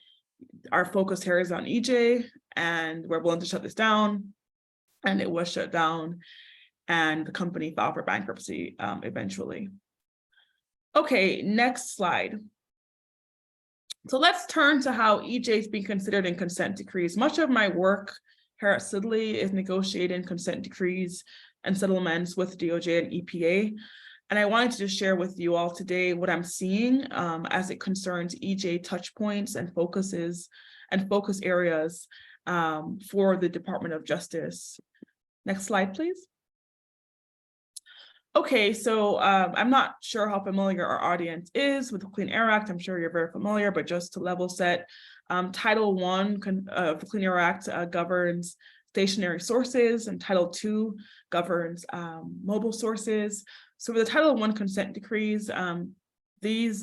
our focus here is on EJ, and we're willing to shut this down. And it was shut down, and the company filed for bankruptcy eventually. Okay, next slide. So let's turn to how EJ is being considered in consent decrees. Much of my work here at Sidley is negotiating consent decrees and settlements with DOJ and EPA. And I wanted to just share with you all today what I'm seeing as it concerns EJ touch points and focus areas for the Department of Justice. Next slide, please. Okay, so I'm not sure how familiar our audience is with the Clean Air Act. I'm sure you're very familiar, but just to level set, Title I of the Clean Air Act governs stationary sources, and Title II governs mobile sources. So for the Title I consent decrees, these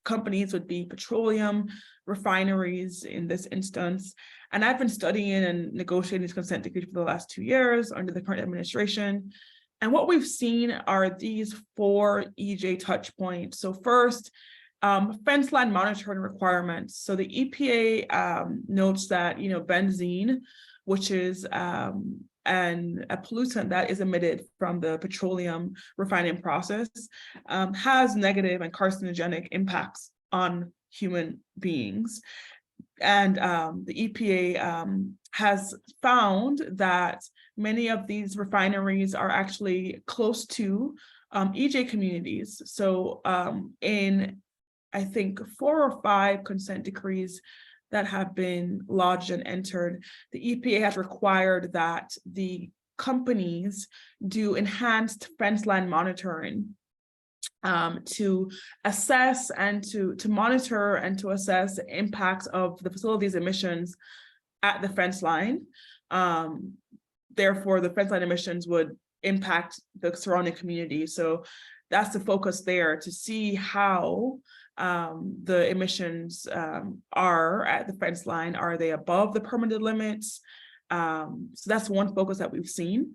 companies would be petroleum refineries in this instance. And I've been studying and negotiating these consent decrees for the last 2 years under the current administration. And what we've seen are these 4 EJ touch points. So first, fence line monitoring requirements. So the EPA notes that, benzene, which is a pollutant that is emitted from the petroleum refining process, has negative and carcinogenic impacts on human beings. And the EPA has found that many of these refineries are actually close to EJ communities. So in I think 4 or 5 consent decrees that have been lodged and entered, the EPA has required that the companies do enhanced fence line monitoring to assess and to monitor and to assess the impacts of the facility's emissions at the fence line. Therefore, the fence line emissions would impact the surrounding community. So that's the focus there, to see how the emissions are at the fence line. Are they above the permitted limits? So that's one focus that we've seen.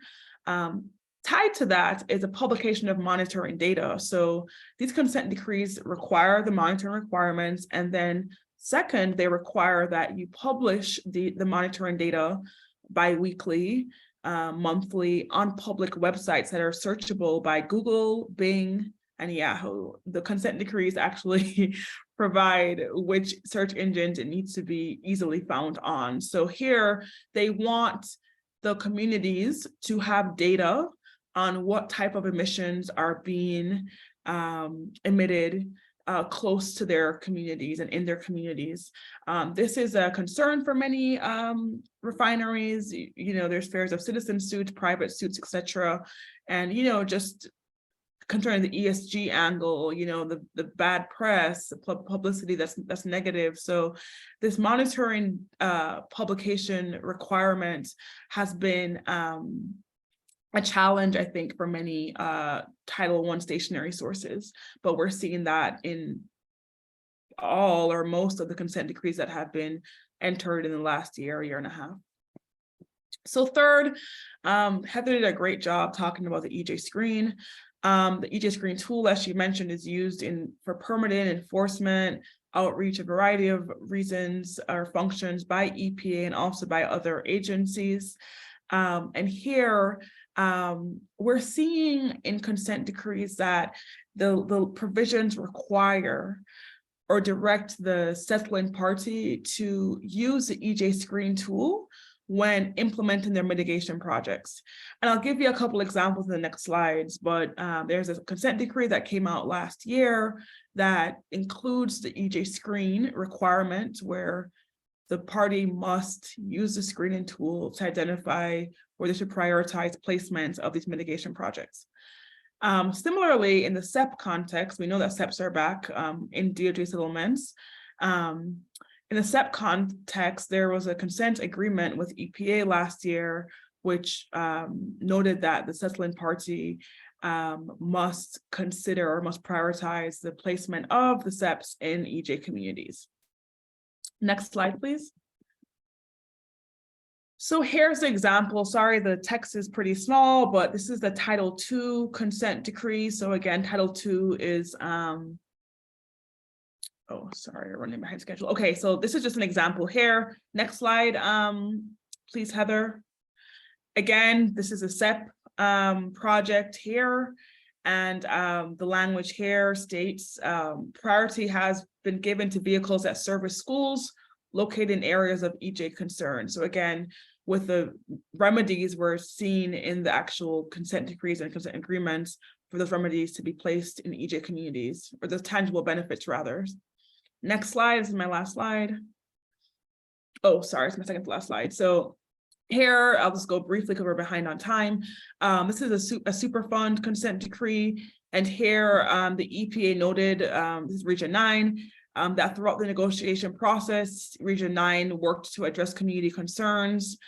Tied to that is a publication of monitoring data. So these consent decrees require the monitoring requirements, and then second, they require that you publish the monitoring data bi-weekly, monthly on public websites that are searchable by Google, Bing, and Yahoo. The consent decrees actually provide which search engines it needs to be easily found on. So here they want the communities to have data on what type of emissions are being emitted close to their communities and in their communities. This is a concern for many refineries. You know, there's fears of citizen suits, private suits, etc. And, you know, just concerning the ESG angle, you know, the bad press, the publicity that's negative. So this monitoring publication requirement has been a challenge, I think, for many Title I stationary sources, but we're seeing that in all or most of the consent decrees that have been entered in the last year and a half. So third, Heather did a great job talking about the EJ Screen. The EJ Screen tool, as she mentioned, is used for permitting, enforcement, outreach, a variety of reasons or functions by EPA and also by other agencies. And here, we're seeing in consent decrees that the provisions require or direct the settling party to use the EJ Screen tool when implementing their mitigation projects. And I'll give you a couple examples in the next slides, but there's a consent decree that came out last year that includes the EJ Screen requirement, where the party must use the screening tool to identify where they should prioritize placements of these mitigation projects. Similarly, in the SEP context, we know that SEPs are back in DOJ settlements. In the SEP context, there was a consent agreement with EPA last year, which noted that the settling party must consider or must prioritize the placement of the SEPs in EJ communities. Next slide, please. So here's the example. Sorry, the text is pretty small, but this is the Title II consent decree. So again, Title II is, oh, sorry, I'm running behind schedule. Okay, so this is just an example here. Next slide, please, Heather. Again, this is a SEP project here. And the language here states priority has been given to vehicles that service schools located in areas of EJ concern. So again, with the remedies we're seeing in the actual consent decrees and consent agreements for those remedies to be placed in EJ communities, or those tangible benefits rather. Next slide, this is my last slide. Oh, sorry, it's my second to last slide. So here, I'll just go briefly because we're behind on time. This is a Superfund consent decree. And here, the EPA noted, this is Region 9, that throughout the negotiation process, Region 9 worked to address community concerns,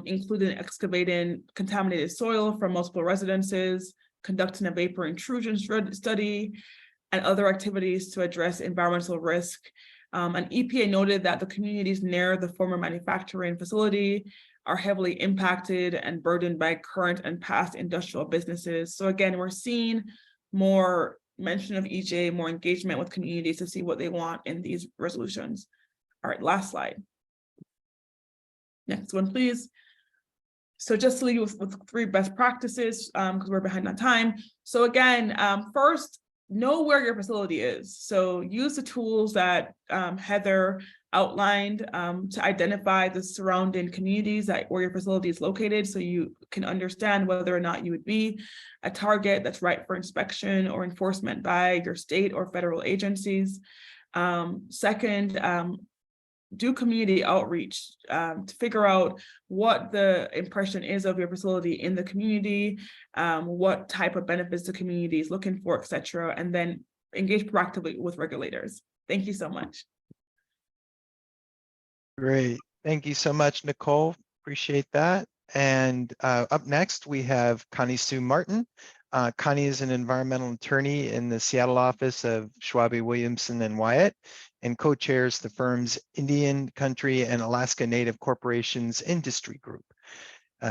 including excavating contaminated soil from multiple residences, conducting a vapor intrusion study, and other activities to address environmental risk. And EPA noted that the communities near the former manufacturing facility are heavily impacted and burdened by current and past industrial businesses. So again, we're seeing more mention of EJ, more engagement with communities to see what they want in these resolutions. All right, last slide. Next one, please. So just to leave you with 3 best practices, because we're behind on time. So again, first, know where your facility is. So use the tools that Heather outlined to identify the surrounding communities where your facility is located, so you can understand whether or not you would be a target that's right for inspection or enforcement by your state or federal agencies. Second, do community outreach to figure out what the impression is of your facility in the community, what type of benefits the community is looking for, et cetera, and then engage proactively with regulators. Thank you so much. Great. Thank you so much, Nicole. Appreciate that. And up next, we have Connie Sue Martin. Connie is an environmental attorney in the Seattle office of Schwabe, Williamson, and Wyatt, and co-chairs the firm's Indian Country and Alaska Native Corporations Industry Group.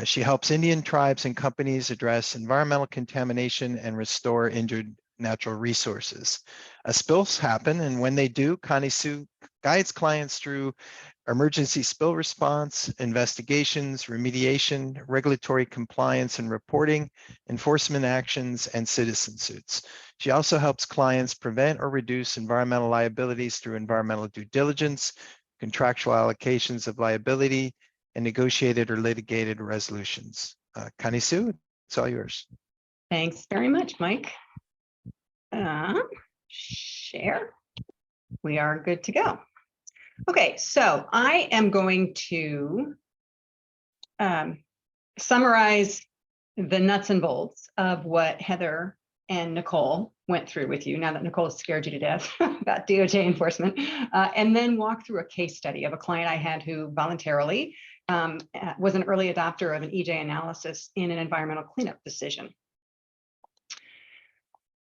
She helps Indian tribes and companies address environmental contamination and restore injured natural resources. Spills happen, and when they do, Connie Sue guides clients through emergency spill response, investigations, remediation, regulatory compliance and reporting, enforcement actions, and citizen suits. She also helps clients prevent or reduce environmental liabilities through environmental due diligence, contractual allocations of liability, and negotiated or litigated resolutions. Connie Sue, it's all yours. Thanks very much, Mike. Share. We are good to go. Okay, so I am going to summarize the nuts and bolts of what Heather and Nicole went through with you, now that Nicole scared you to death about DOJ enforcement, and then walk through a case study of a client I had who voluntarily was an early adopter of an EJ analysis in an environmental cleanup decision.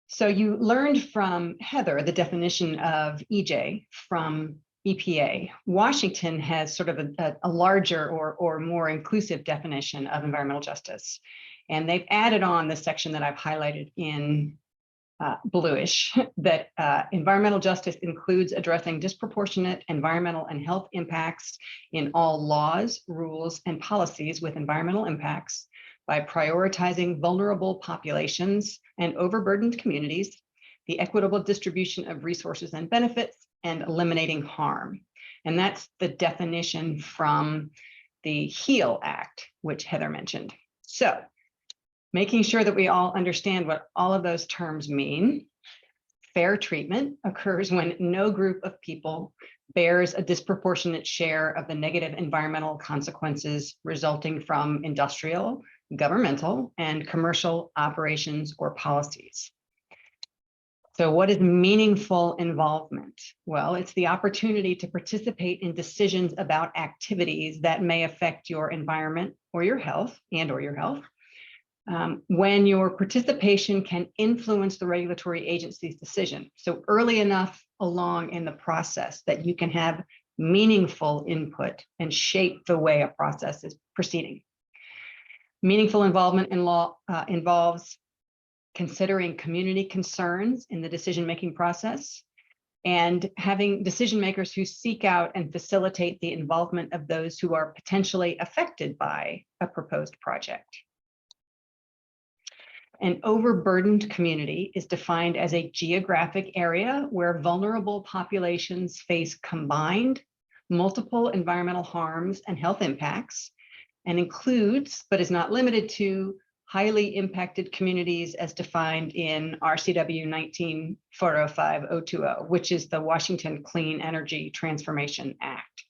So you learned from Heather the definition of EJ from EPA. Washington has sort of a larger or more inclusive definition of environmental justice. And they've added on the section that I've highlighted in bluish, that environmental justice includes addressing disproportionate environmental and health impacts in all laws, rules, and policies with environmental impacts by prioritizing vulnerable populations and overburdened communities, the equitable distribution of resources and benefits, and eliminating harm. And that's the definition from the HEAL Act, which Heather mentioned. So making sure that we all understand what all of those terms mean. Fair treatment occurs when no group of people bears a disproportionate share of the negative environmental consequences resulting from industrial, governmental, and commercial operations or policies. So what is meaningful involvement? Well, it's the opportunity to participate in decisions about activities that may affect your environment or your health when your participation can influence the regulatory agency's decision. So early enough along in the process that you can have meaningful input and shape the way a process is proceeding. Meaningful involvement in law involves considering community concerns in the decision-making process and having decision makers who seek out and facilitate the involvement of those who are potentially affected by a proposed project. An overburdened community is defined as a geographic area where vulnerable populations face combined multiple environmental harms and health impacts, and includes, but is not limited to, highly impacted communities as defined in RCW 19-405-020, which is the Washington Clean Energy Transformation Act.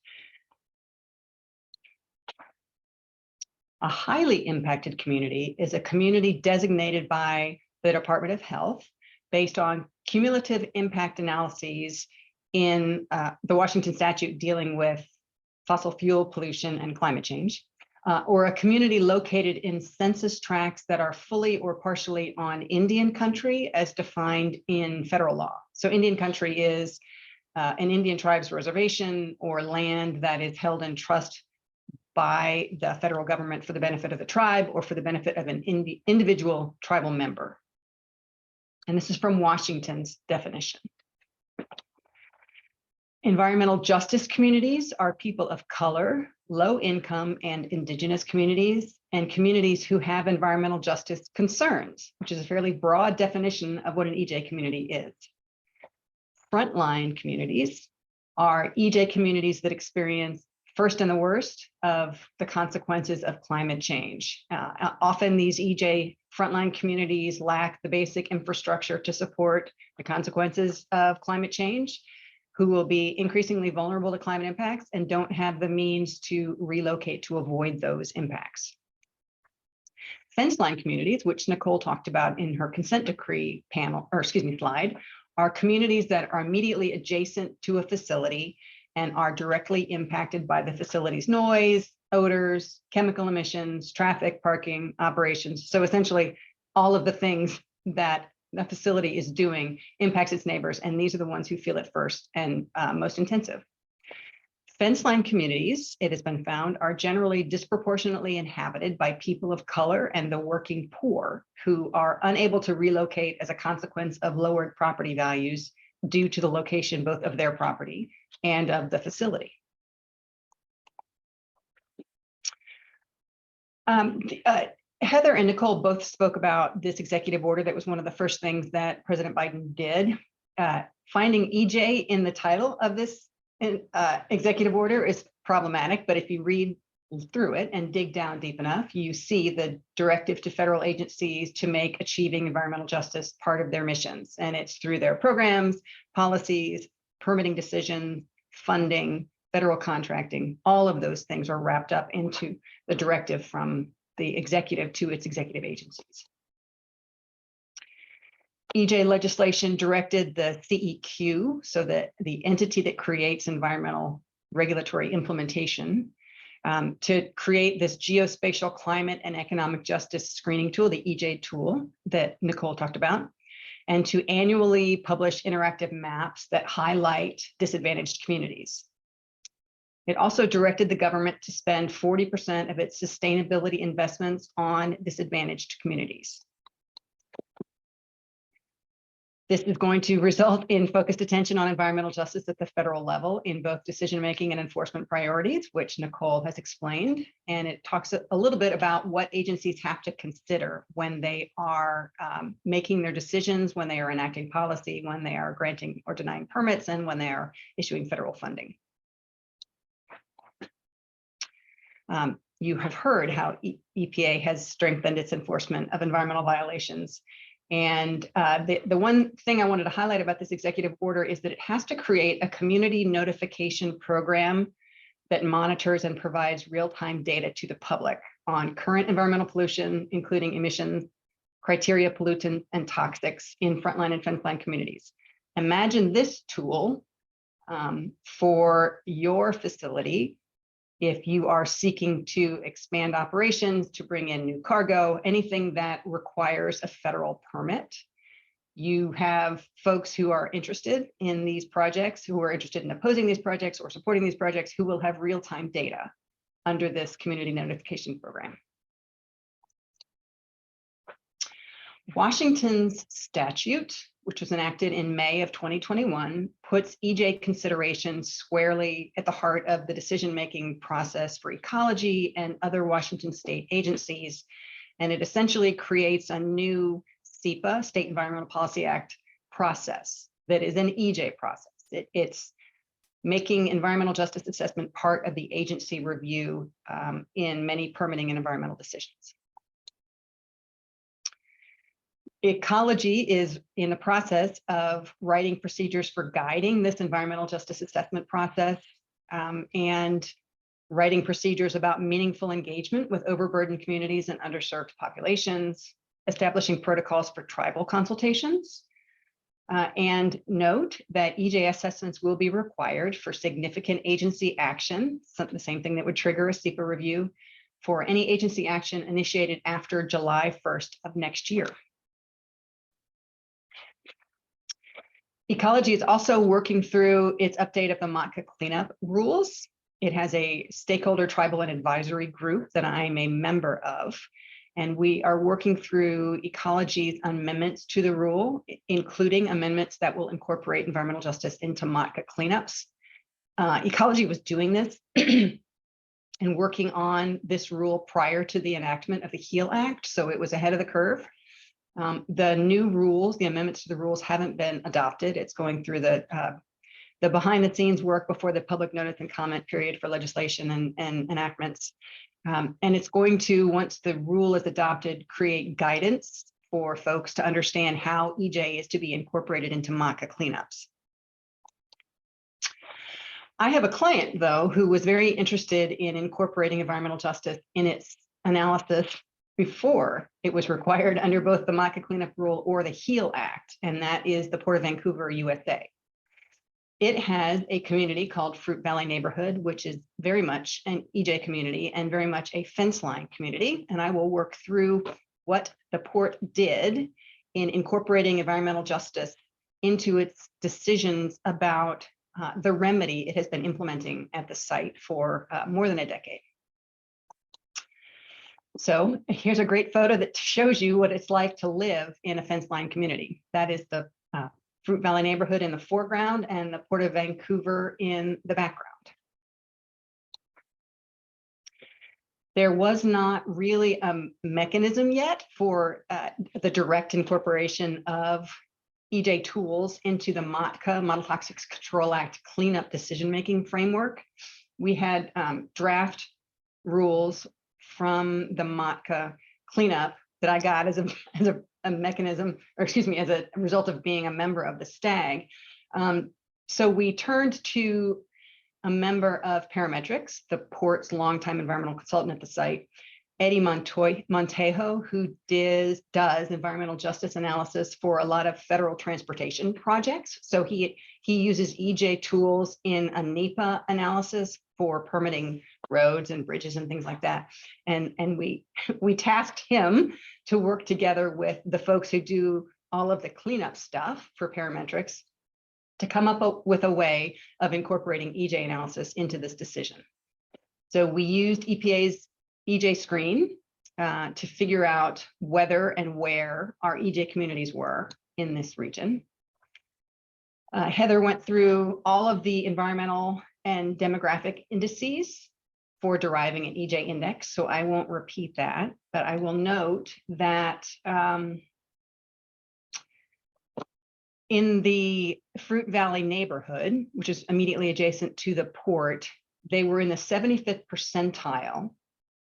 A highly impacted community is a community designated by the Department of Health based on cumulative impact analyses in the Washington statute dealing with fossil fuel pollution and climate change. Or a community located in census tracts that are fully or partially on Indian country as defined in federal law. So Indian country is an Indian tribe's reservation or land that is held in trust by the federal government for the benefit of the tribe or for the benefit of an individual tribal member. And this is from Washington's definition. Environmental justice communities are people of color, low income and indigenous communities, and communities who have environmental justice concerns, which is a fairly broad definition of what an EJ community is. Frontline communities are EJ communities that experience first and the worst of the consequences of climate change. Often these EJ frontline communities lack the basic infrastructure to support the consequences of climate change, who will be increasingly vulnerable to climate impacts and don't have the means to relocate to avoid those impacts. Fence line communities, which Nicole talked about in her consent decree panel, or excuse me, slide, are communities that are immediately adjacent to a facility and are directly impacted by the facility's noise, odors, chemical emissions, traffic, parking, operations. So essentially, all of the things that the facility is doing impacts its neighbors, and these are the ones who feel it first and most intensive. Fence line communities, it has been found, are generally disproportionately inhabited by people of color and the working poor who are unable to relocate as a consequence of lowered property values due to the location both of their property and of the facility. Heather and Nicole both spoke about this executive order. That was one of the first things that President Biden did. Finding EJ in the title of this executive order is problematic, but if you read through it and dig down deep enough, you see the directive to federal agencies to make achieving environmental justice part of their missions. And it's through their programs, policies, permitting decisions, funding, federal contracting. All of those things are wrapped up into the directive from the executive to its executive agencies. EJ legislation directed the CEQ, so that the entity that creates environmental regulatory implementation, to create this geospatial climate and economic justice screening tool, the EJ tool that Nicole talked about, and to annually publish interactive maps that highlight disadvantaged communities. It also directed the government to spend 40% of its sustainability investments on disadvantaged communities. This is going to result in focused attention on environmental justice at the federal level in both decision-making and enforcement priorities, which Nicole has explained. And it talks a little bit about what agencies have to consider when they are making their decisions, when they are enacting policy, when they are granting or denying permits, and when they are issuing federal funding. You have heard how EPA has strengthened its enforcement of environmental violations. And the one thing I wanted to highlight about this executive order is that it has to create a community notification program that monitors and provides real-time data to the public on current environmental pollution, including emissions, criteria, pollutants, and toxics in frontline and fence line communities. Imagine this tool for your facility if you are seeking to expand operations, to bring in new cargo, anything that requires a federal permit. You have folks who are interested in these projects, who are interested in opposing these projects or supporting these projects, who will have real-time data under this community notification program. Washington's statute, which was enacted in May of 2021, puts EJ considerations squarely at the heart of the decision-making process for ecology and other Washington state agencies. And it essentially creates a new SEPA, State Environmental Policy Act, process that is an EJ process. It's making environmental justice assessment part of the agency review in many permitting and environmental decisions. Ecology is in the process of writing procedures for guiding this environmental justice assessment process and writing procedures about meaningful engagement with overburdened communities and underserved populations, establishing protocols for tribal consultations, and note that EJ assessments will be required for significant agency action, the same thing that would trigger a SEPA review, for any agency action initiated after July 1st of next year. Ecology is also working through its update of the MOTCA cleanup rules. It has a stakeholder tribal and advisory group that I am a member of, and we are working through Ecology's amendments to the rule, including amendments that will incorporate environmental justice into MOTCA cleanups. Ecology was doing this and working on this rule prior to the enactment of the HEAL Act, so it was ahead of the curve. The new rules, the amendments to the rules haven't been adopted. It's going through the behind the scenes work before the public notice and comment period for legislation and enactments. And it's going to, once the rule is adopted, create guidance for folks to understand how EJ is to be incorporated into MACA cleanups. I have a client, though, who was very interested in incorporating environmental justice in its analysis before it was required under both the MACA cleanup rule or the HEAL Act, and that is the Port of Vancouver, USA. It has a community called Fruit Valley Neighborhood, which is very much an EJ community and very much a fence line community. And I will work through what the port did in incorporating environmental justice into its decisions about the remedy it has been implementing at the site for more than a decade. So here's a great photo that shows you what it's like to live in a fence line community. That is the Fruit Valley neighborhood in the foreground and the Port of Vancouver in the background. There was not really a mechanism yet for the direct incorporation of EJ tools into the MOTCA, Model Toxics Control Act cleanup decision-making framework. We had draft rules from the MOTCA cleanup that I got as a mechanism, or excuse me, as a result of being a member of the STAG. So we turned to a member of Parametrics, the port's longtime environmental consultant at the site, Eddie Montejo, who does environmental justice analysis for a lot of federal transportation projects. So he uses EJ tools in a NEPA analysis for permitting roads and bridges and things like that. And we tasked him to work together with the folks who do all of the cleanup stuff for Parametrics to come up with a way of incorporating EJ analysis into this decision. So we used EPA's EJ screen to figure out whether and where our EJ communities were in this region. Heather went through all of the environmental and demographic indices for deriving an EJ index, so I won't repeat that, but I will note that in the Fruit Valley neighborhood, which is immediately adjacent to the port, they were in the 75th percentile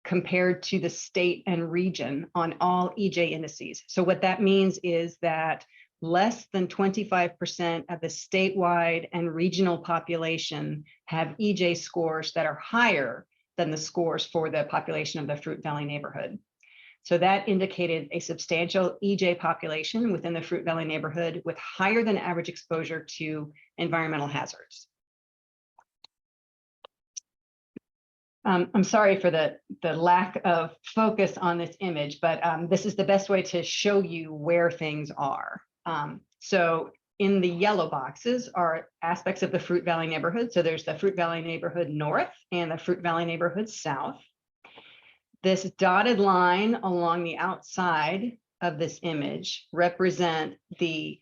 compared to the state and region on all EJ indices. So what that means is that less than 25% of the statewide and regional population have EJ scores that are higher than the scores for the population of the Fruit Valley neighborhood. So that indicated a substantial EJ population within the Fruit Valley neighborhood with higher than average exposure to environmental hazards. I'm sorry for the lack of focus on this image, but this is the best way to show you where things are. So in the yellow boxes are aspects of the Fruit Valley neighborhood. So there's the Fruit Valley neighborhood north and the Fruit Valley neighborhood south. This dotted line along the outside of this image represent the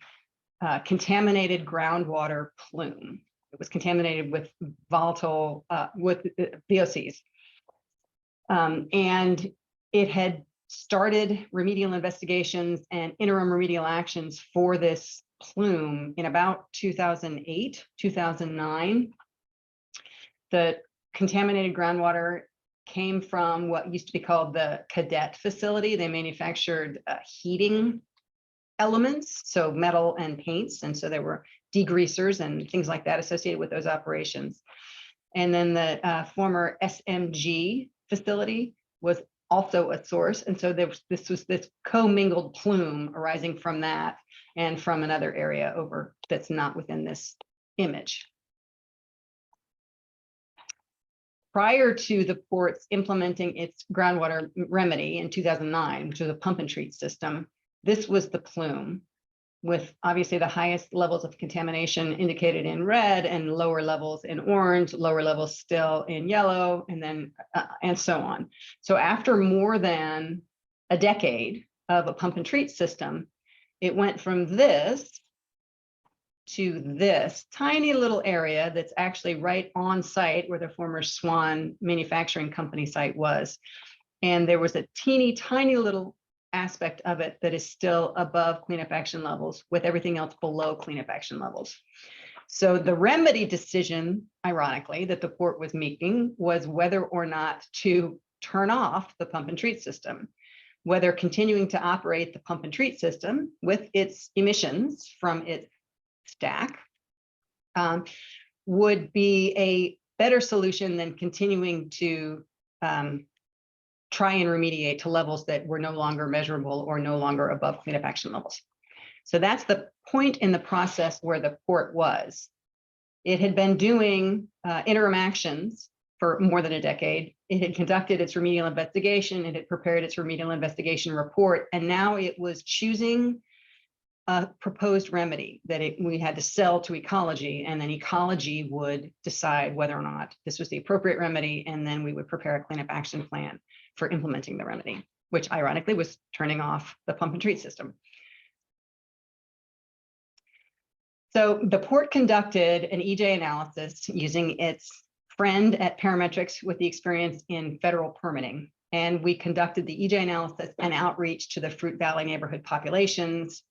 contaminated groundwater plume. It was contaminated with volatile, with VOCs. And it had started remedial investigations and interim remedial actions for this plume in about 2008, 2009. The contaminated groundwater came from what used to be called the Cadet facility. They manufactured heating elements, so metal and paints. And so there were degreasers and things like that associated with those operations. And then the former SMG facility was also a source. And so this was this commingled plume arising from that and from another area over that's not within this image. Prior to the port's implementing its groundwater remedy in 2009, which was a pump and treat system, this was the plume with obviously the highest levels of contamination indicated in red and lower levels in orange, lower levels still in yellow, and then and so on. So after more than a decade of a pump and treat system, it went from this to this tiny little area that's actually right on site where the former Swan Manufacturing Company site was. And there was a teeny tiny little aspect of it that is still above cleanup action levels, with everything else below cleanup action levels. So the remedy decision, ironically, that the port was making was whether or not to turn off the pump and treat system, whether continuing to operate the pump and treat system with its emissions from its stack would be a better solution than continuing to try and remediate to levels that were no longer measurable or no longer above cleanup action levels. So that's the point in the process where the port was. It had been doing interim actions for more than a decade. It had conducted its remedial investigation. It had prepared its remedial investigation report, and now it was choosing a proposed remedy that we had to sell to ecology, and then ecology would decide whether or not this was the appropriate remedy, and then we would prepare a cleanup action plan for implementing the remedy, which ironically was turning off the pump and treat system. So the port conducted an EJ analysis using its friend at Parametrics with the experience in federal permitting. And we conducted the EJ analysis and outreach to the Fruit Valley neighborhood populations,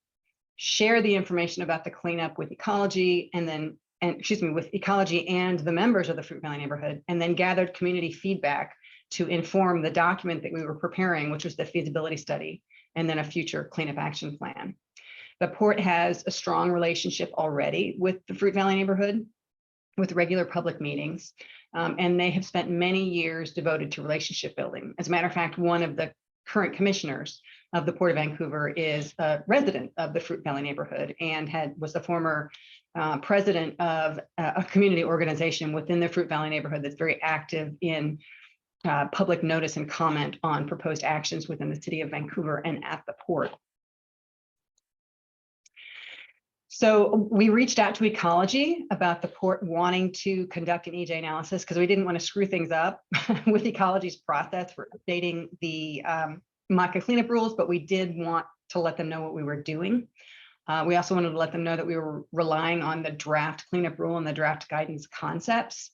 share the information about the cleanup with ecology, with ecology and the members of the Fruit Valley neighborhood, and then gathered community feedback to inform the document that we were preparing, which was the feasibility study, and then a future cleanup action plan. The port has a strong relationship already with the Fruit Valley neighborhood, with regular public meetings, and they have spent many years devoted to relationship building. As a matter of fact, one of the current commissioners of the Port of Vancouver is a resident of the Fruit Valley neighborhood and was the former president of a community organization within the Fruit Valley neighborhood that's very active in public notice and comment on proposed actions within the city of Vancouver and at the port. So we reached out to ecology about the port wanting to conduct an EJ analysis because we didn't want to screw things up with ecology's process for updating the MACA cleanup rules, but we did want to let them know what we were doing. We also wanted to let them know that we were relying on the draft cleanup rule and the draft guidance concepts.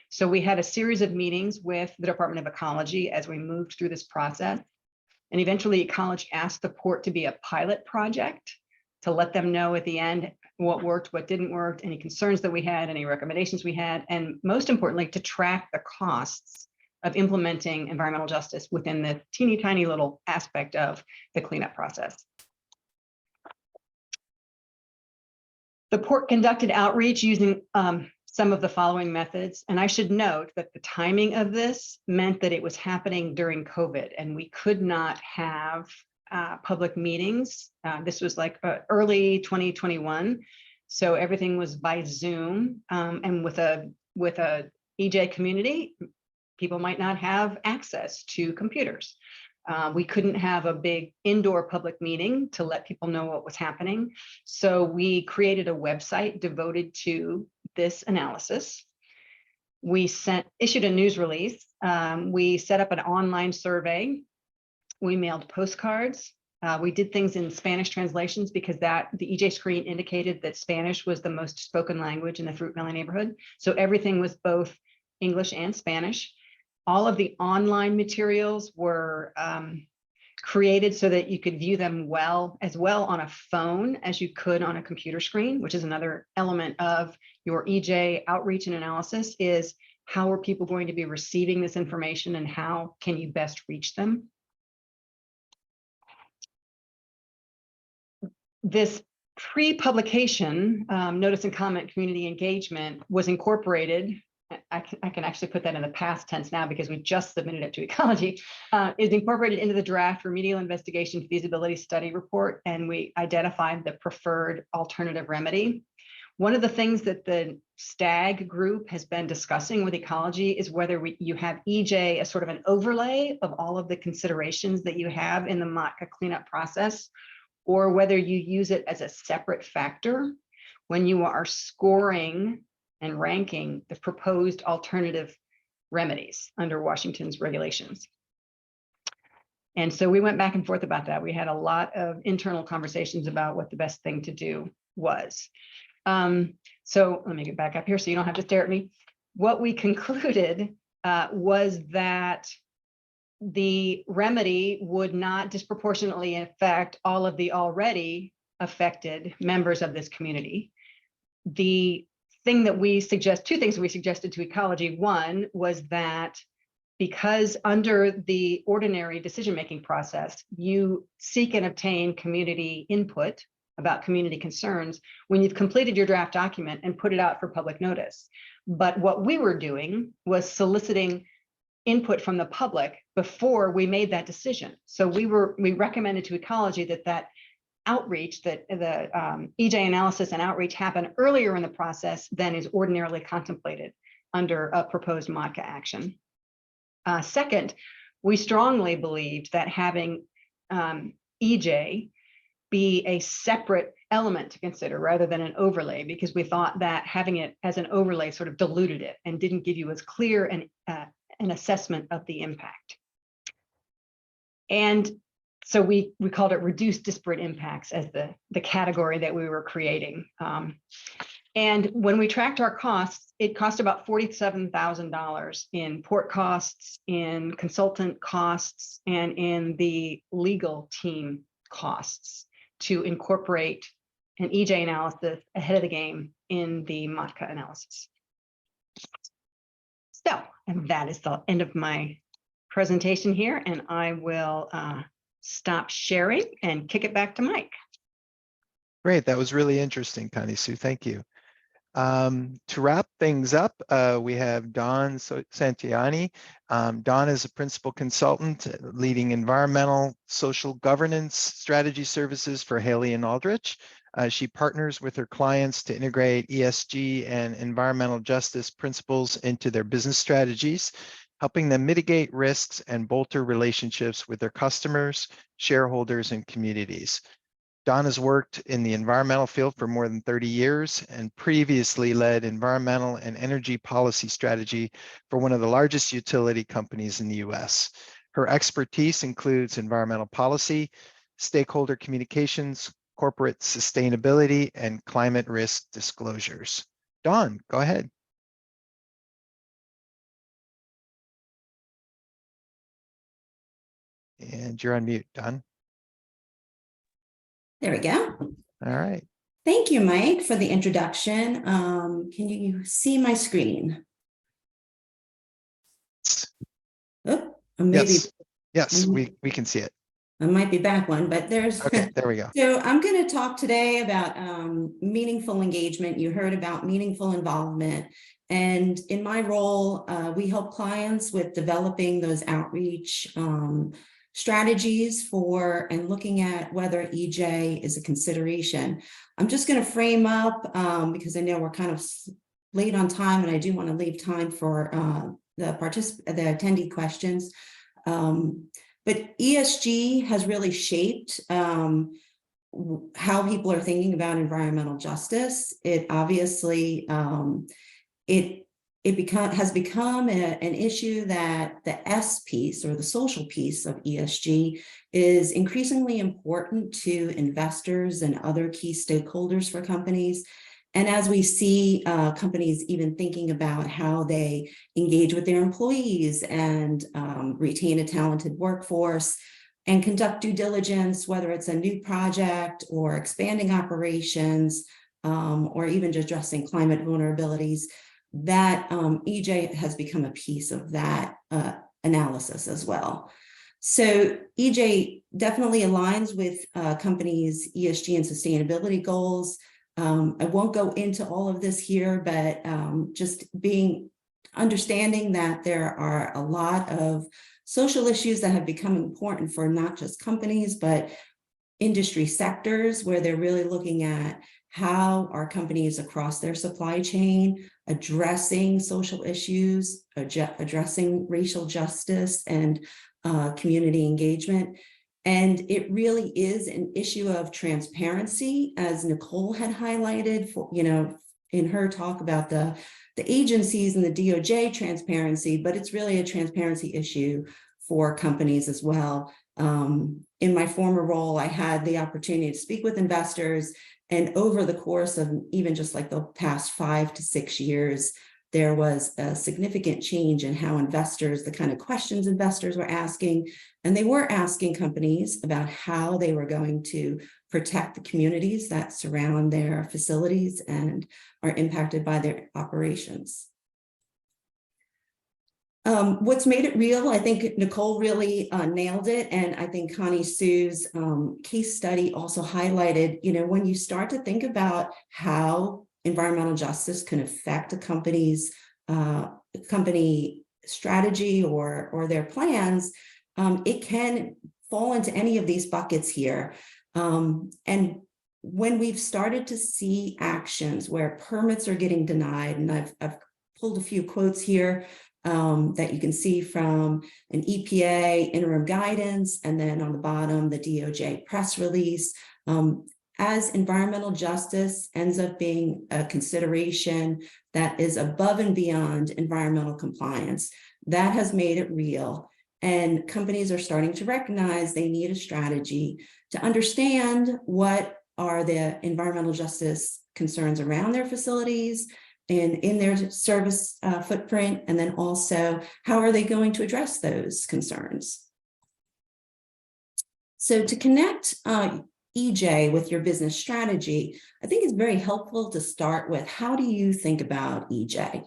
So we had a series of meetings with the Department of Ecology as we moved through this process. And eventually ecology asked the port to be a pilot project to let them know at the end what worked, what didn't work, any concerns that we had, any recommendations we had, and most importantly, to track the costs of implementing environmental justice within the teeny tiny little aspect of the cleanup process. The port conducted outreach using some of the following methods. And I should note that the timing of this meant that it was happening during COVID and we could not have public meetings. This was like early 2021. So everything was by Zoom, and with a EJ community, people might not have access to computers. We couldn't have a big indoor public meeting to let people know what was happening. So we created a website devoted to this analysis. We issued a news release. We set up an online survey. We mailed postcards. We did things in Spanish translations because the EJ screen indicated that Spanish was the most spoken language in the Fruit Valley neighborhood. So everything was both English and Spanish. All of the online materials were created so that you could view them as well on a phone as you could on a computer screen, which is another element of your EJ outreach and analysis, is how are people going to be receiving this information and how can you best reach them? This pre-publication notice and comment community engagement was incorporated. I can actually put that in the past tense now because we just submitted it to ecology, is incorporated into the draft remedial investigation feasibility study report, and we identified the preferred alternative remedy. One of the things that the STAG group has been discussing with ecology is whether you have EJ as sort of an overlay of all of the considerations that you have in the MACA cleanup process, or whether you use it as a separate factor when you are scoring and ranking the proposed alternative remedies under Washington's regulations. And so we went back and forth about that. We had a lot of internal conversations about what the best thing to do was. So let me get back up here so you don't have to stare at me. What we concluded was that the remedy would not disproportionately affect all of the already affected members of this community. The thing that we suggest, two things we suggested to ecology. One was that because under the ordinary decision-making process, you seek and obtain community input about community concerns when you've completed your draft document and put it out for public notice. But what we were doing was soliciting input from the public before we made that decision. So we recommended to ecology that outreach, that the EJ analysis and outreach happen earlier in the process than is ordinarily contemplated under a proposed MODCA action. Second, we strongly believed that having EJ be a separate element to consider rather than an overlay, because we thought that having it as an overlay sort of diluted it and didn't give you as clear an assessment of the impact. And so we called it reduced disparate impacts as the category that we were creating. And when we tracked our costs, it cost about $47,000 in port costs, in consultant costs, and in the legal team costs to incorporate an EJ analysis ahead of the game in the MODCA analysis. So, and that is the end of my presentation here, and I will stop sharing and kick it back to Mike. Great, that was really interesting, Connie Sue. Thank you. To wrap things up, we have Dawn Santiani. Dawn is a principal consultant leading environmental social governance strategy services for Haley and Aldrich. She partners with her clients to integrate ESG and environmental justice principles into their business strategies, helping them mitigate risks and bolster relationships with their customers, shareholders, and communities. Dawn has worked in the environmental field for more than 30 years and previously led environmental and energy policy strategy for one of the largest utility companies in the US. Her expertise includes environmental policy, stakeholder communications, corporate sustainability, and climate risk disclosures. Dawn, go ahead. And you're on mute, Dawn. There we go. All right. Thank you, Mike, for the introduction. Can you see my screen? Oh, maybe. Yes, we can see it. I might be back one, but there's. Okay, there we go. So I'm going to talk today about meaningful engagement. You heard about meaningful involvement. And in my role, we help clients with developing those outreach strategies for and looking at whether EJ is a consideration. I'm just going to frame up because I know we're kind of late on time and I do want to leave time for the attendee questions. But ESG has really shaped how people are thinking about environmental justice. It obviously has become an issue that the S piece or the social piece of ESG is increasingly important to investors and other key stakeholders for companies. And as we see companies even thinking about how they engage with their employees and retain a talented workforce and conduct due diligence, whether it's a new project or expanding operations or even just addressing climate vulnerabilities, that EJ has become a piece of that analysis as well. So EJ definitely aligns with companies' ESG and sustainability goals. I won't go into all of this here, but just understanding that there are a lot of social issues that have become important for not just companies, but industry sectors where they're really looking at how are companies across their supply chain addressing social issues, addressing racial justice and community engagement. And it really is an issue of transparency, as Nicole had highlighted for, in her talk about the agencies and the DOJ transparency, but it's really a transparency issue for companies as well. In my former role, I had the opportunity to speak with investors And over the course of even just like the past 5 to 6 years, there was a significant change in how investors, the kind of questions investors were asking, and they were asking companies about how they were going to protect the communities that surround their facilities and are impacted by their operations. What's made it real, I think Nicole really nailed it. And I think Connie Sue's case study also highlighted, when you start to think about how environmental justice can affect a company's company strategy or their plans, it can fall into any of these buckets here. And when we've started to see actions where permits are getting denied, and I've pulled a few quotes here that you can see from an EPA interim guidance, and then on the bottom, the DOJ press release. As environmental justice ends up being a consideration that is above and beyond environmental compliance, that has made it real. And companies are starting to recognize they need a strategy to understand what are the environmental justice concerns around their facilities and in their service footprint, and then also how are they going to address those concerns. So to connect EJ with your business strategy, I think it's very helpful to start with, how do you think about EJ?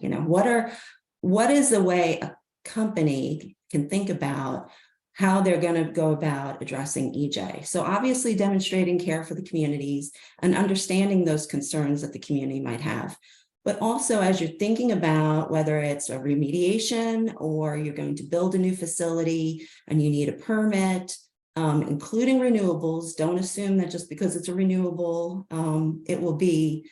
What is the way a company can think about how they're going to go about addressing EJ? So obviously demonstrating care for the communities and understanding those concerns that the community might have. But also, as you're thinking about whether it's a remediation or you're going to build a new facility and you need a permit, including renewables, don't assume that just because it's a renewable, it'll be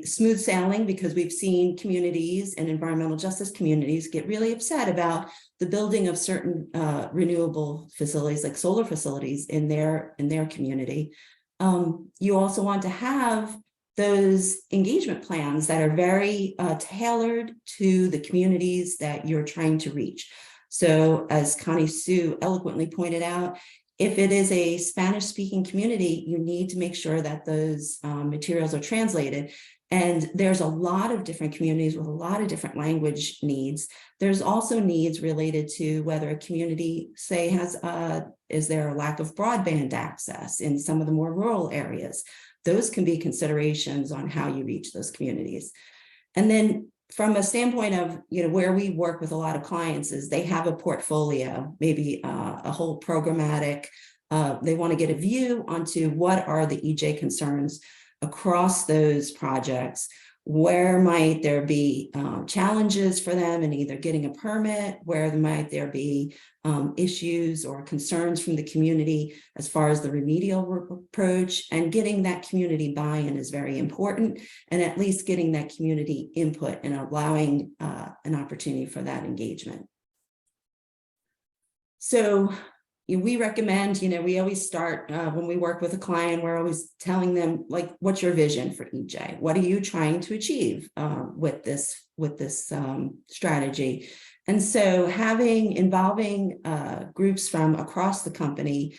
smooth sailing, because we've seen communities and environmental justice communities get really upset about the building of certain renewable facilities, like solar facilities in their community. You also want to have those engagement plans that are very tailored to the communities that you're trying to reach. So as Connie Sue eloquently pointed out, if it is a Spanish-speaking community, you need to make sure that those materials are translated. And there's a lot of different communities with a lot of different language needs. There's also needs related to whether a community, say, is there a lack of broadband access in some of the more rural areas? Those can be considerations on how you reach those communities. And then from a standpoint of, where we work with a lot of clients is they have a portfolio, maybe a whole programmatic, they want to get a view onto what are the EJ concerns across those projects. Where might there be challenges for them in either getting a permit? Where might there be issues or concerns from the community as far as the remedial approach? And getting that community buy-in is very important, and at least getting that community input and allowing an opportunity for that engagement. So we recommend, we always start when we work with a client, we're always telling them, like, what's your vision for EJ? What are you trying to achieve with this strategy? And so involving groups from across the company,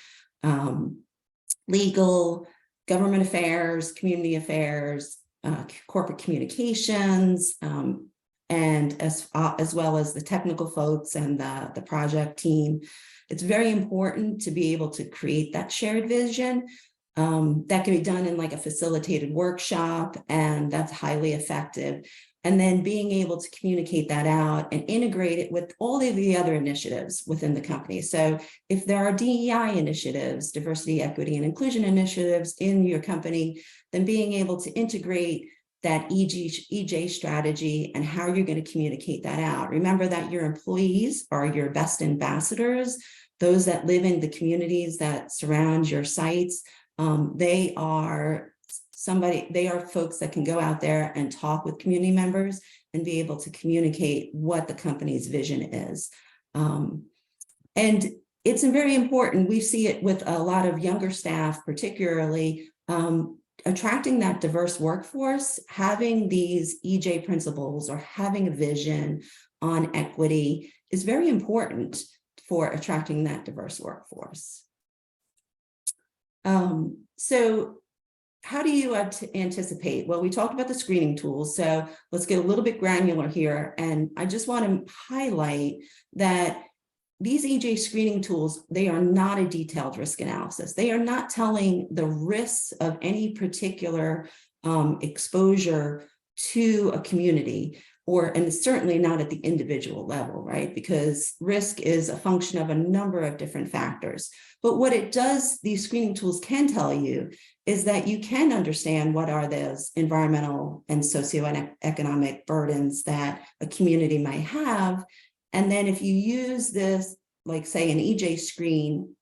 legal, government affairs, community affairs, corporate communications, and as well as the technical folks and the project team. It's very important to be able to create that shared vision. That can be done in like a facilitated workshop, and that's highly effective. And then being able to communicate that out and integrate it with all of the other initiatives within the company. So if there are DEI initiatives, diversity, equity, and inclusion initiatives in your company, then being able to integrate that EJ strategy and how you're going to communicate that out. Remember that your employees are your best ambassadors, those that live in the communities that surround your sites. They are folks that can go out there and talk with community members and be able to communicate what the company's vision is. And it's very important. We see it with a lot of younger staff, particularly, attracting that diverse workforce. Having these EJ principles or having a vision on equity is very important for attracting that diverse workforce. So how do you anticipate? Well, we talked about the screening tools, so let's get a little bit granular here. And I just want to highlight that these EJ screening tools, they are not a detailed risk analysis. They are not telling the risks of any particular exposure to a community, and certainly not at the individual level, right? Because risk is a function of a number of different factors. But what it does, these screening tools can tell you is that you can understand what are those environmental and socioeconomic burdens that a community might have. And then if you use this, like say an EJ screen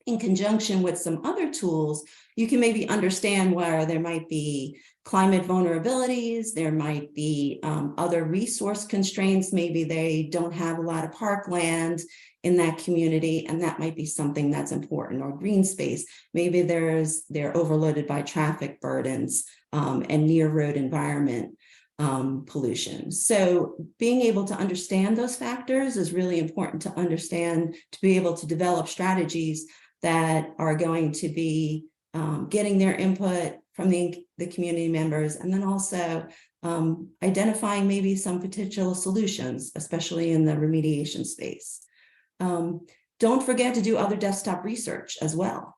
in conjunction with some other tools, you can maybe understand where there might be climate vulnerabilities, there might be other resource constraints, maybe they don't have a lot of parkland in that community, and that might be something that's important, or green space. Maybe they're overloaded by traffic burdens and near road environment pollution. So being able to understand those factors is really important to understand, to be able to develop strategies that are going to be getting their input from the community members, and then also identifying maybe some potential solutions, especially in the remediation space. Don't forget to do other desktop research as well,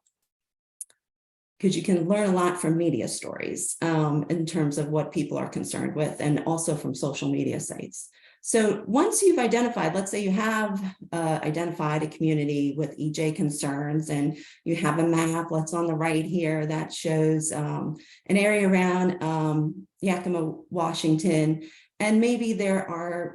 because you can learn a lot from media stories in terms of what people are concerned with, and also from social media sites. So once you've identified, let's say you have identified a community with EJ concerns, and you have a map, let's on the right here, that shows an area around Yakima, Washington, and maybe there are,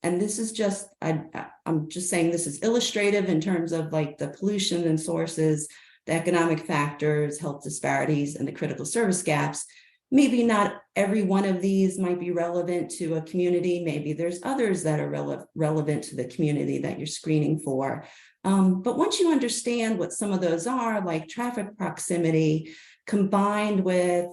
and this is just, I'm just saying this is illustrative in terms of like the pollution and sources, the economic factors, health disparities, and the critical service gaps. Maybe not every one of these might be relevant to a community. Maybe there's others that are relevant to the community that you're screening for. But once you understand what some of those are, like traffic proximity, combined with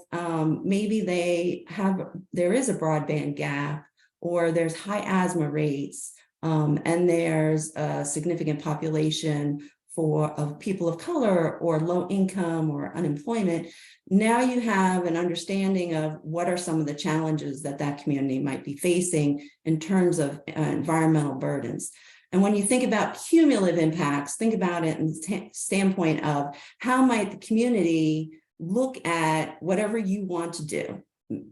maybe there is a broadband gap, or there's high asthma rates, and there's a significant population of people of color, or low income, or unemployment. Now you have an understanding of what are some of the challenges that community might be facing in terms of environmental burdens. And when you think about cumulative impacts, think about it in the standpoint of how might the community look at whatever you want to do.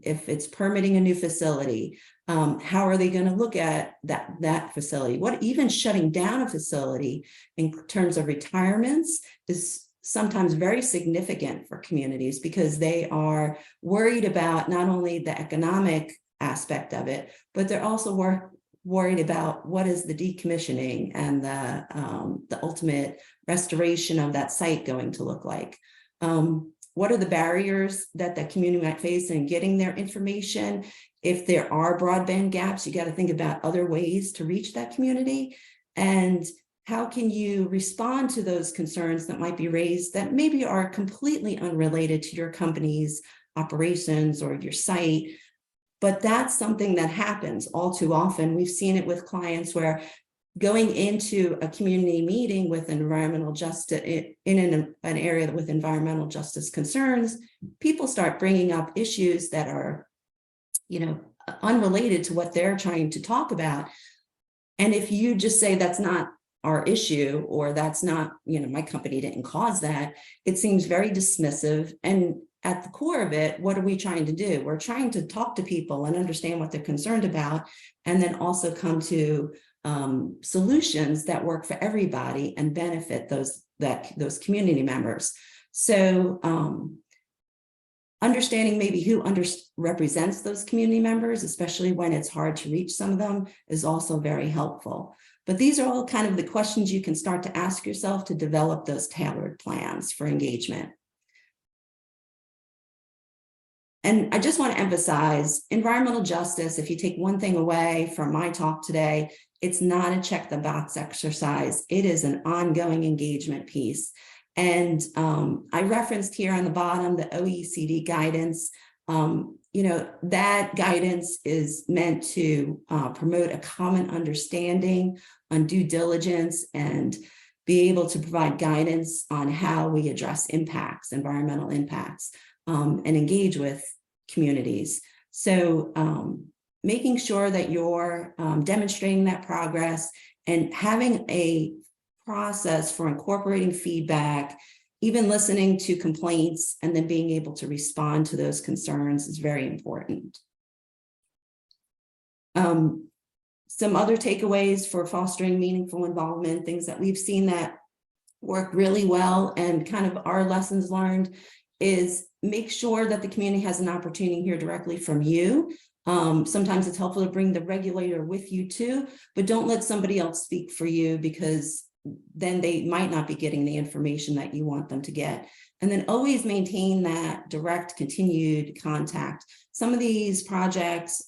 If it's permitting a new facility, how are they going to look at that facility? What even shutting down a facility in terms of retirements is sometimes very significant for communities, because they are worried about not only the economic aspect of it, but they're also worried about what is the decommissioning and the ultimate restoration of that site going to look like. What are the barriers that the community might face in getting their information? If there are broadband gaps, you got to think about other ways to reach that community. And how can you respond to those concerns that might be raised that maybe are completely unrelated to your company's operations or your site? But that's something that happens all too often. We've seen it with clients where going into a community meeting with environmental justice in an area with environmental justice concerns, people start bringing up issues that are, unrelated to what they're trying to talk about. And if you just say that's not our issue, or that's not, my company didn't cause that, it seems very dismissive. And at the core of it, what are we trying to do? We're trying to talk to people and understand what they're concerned about, and then also come to solutions that work for everybody and benefit those community members. So understanding maybe who represents those community members, especially when it's hard to reach some of them, is also very helpful. But these are all kind of the questions you can start to ask yourself to develop those tailored plans for engagement. And I just want to emphasize environmental justice. If you take one thing away from my talk today, it's not a check the box exercise. It is an ongoing engagement piece. And I referenced here on the bottom the OECD guidance. That guidance is meant to promote a common understanding on due diligence and be able to provide guidance on how we address impacts, environmental impacts, and engage with communities. So making sure that you're demonstrating that progress and having a process for incorporating feedback, even listening to complaints, and then being able to respond to those concerns is very important. Some other takeaways for fostering meaningful involvement, things that we've seen that work really well and kind of our lessons learned is make sure that the community has an opportunity to hear directly from you. Sometimes it's helpful to bring the regulator with you too, but don't let somebody else speak for you, because then they might not be getting the information that you want them to get. And then always maintain that direct, continued contact. Some of these projects,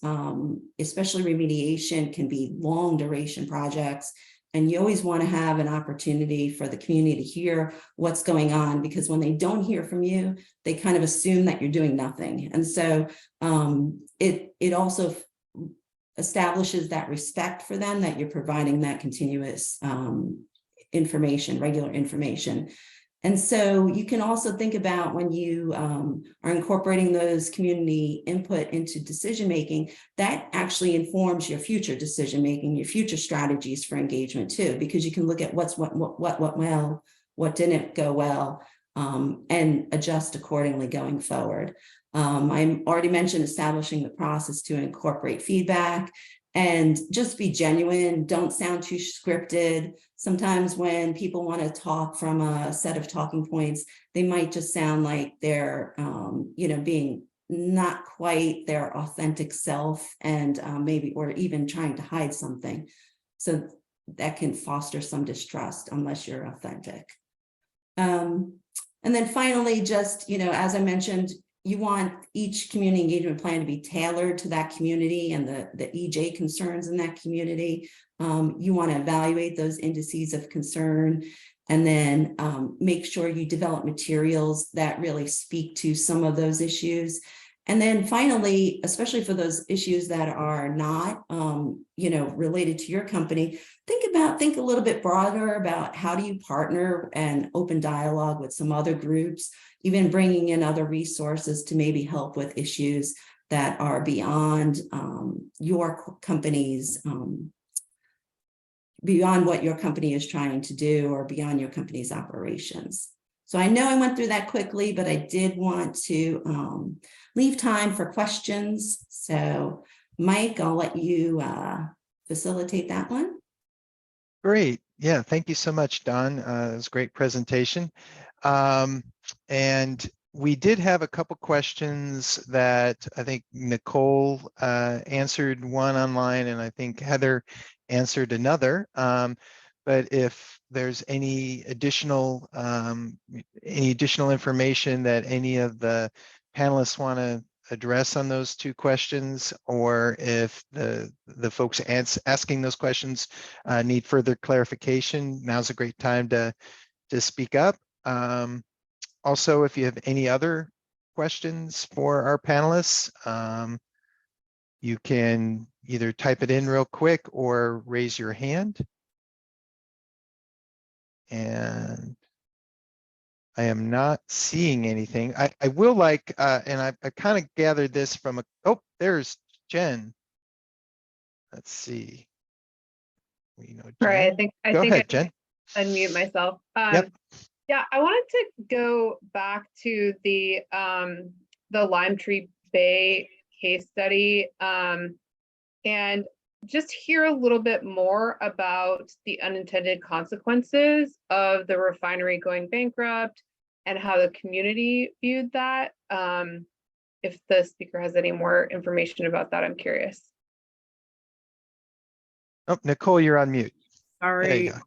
especially remediation, can be long duration projects. And you always want to have an opportunity for the community to hear what's going on, because when they don't hear from you, they kind of assume that you're doing nothing. And so it also establishes that respect for them, that you're providing that continuous information, regular information. And so you can also think about when you are incorporating those community input into decision-making, that actually informs your future decision-making, your future strategies for engagement too, because you can look at what went well, what didn't go well, and adjust accordingly going forward. I already mentioned establishing the process to incorporate feedback and just be genuine. Don't sound too scripted. Sometimes when people want to talk from a set of talking points, they might just sound like they're, being not quite their authentic self, and maybe, or even trying to hide something. So that can foster some distrust unless you're authentic. And then finally, just, as I mentioned, you want each community engagement plan to be tailored to that community and the EJ concerns in that community. You want to evaluate those indices of concern, and then make sure you develop materials that really speak to some of those issues. And then finally, especially for those issues that are not, related to your company, think a little bit broader about how do you partner and open dialogue with some other groups, even bringing in other resources to maybe help with issues that are beyond your company's, beyond what your company is trying to do, or beyond your company's operations. So I know I went through that quickly, but I did want to leave time for questions. So Mike, I'll let you facilitate that one. Great. Yeah, thank you so much, Don. It was a great presentation. And we did have a couple questions that I think Nicole answered one online, and I think Heather answered another. But if there's any additional information that any of the panelists want to address on those two questions, or if the folks asking those questions need further clarification, now's a great time to speak up. Also, if you have any other questions for our panelists, you can either type it in real quick or raise your hand. And I am not seeing anything. I will like, and I kind of gathered this from oh, there's Jen. Let's see. Jen. All right, I Go think ahead, Jen. Unmute myself. Yep. Yeah, I wanted to go back to the Lime Tree Bay case study and just hear a little bit more about the unintended consequences of the refinery going bankrupt and how the community viewed that. If the speaker has any more information about that, I'm curious. Oh, Nicole, you're on mute. Sorry. There you go.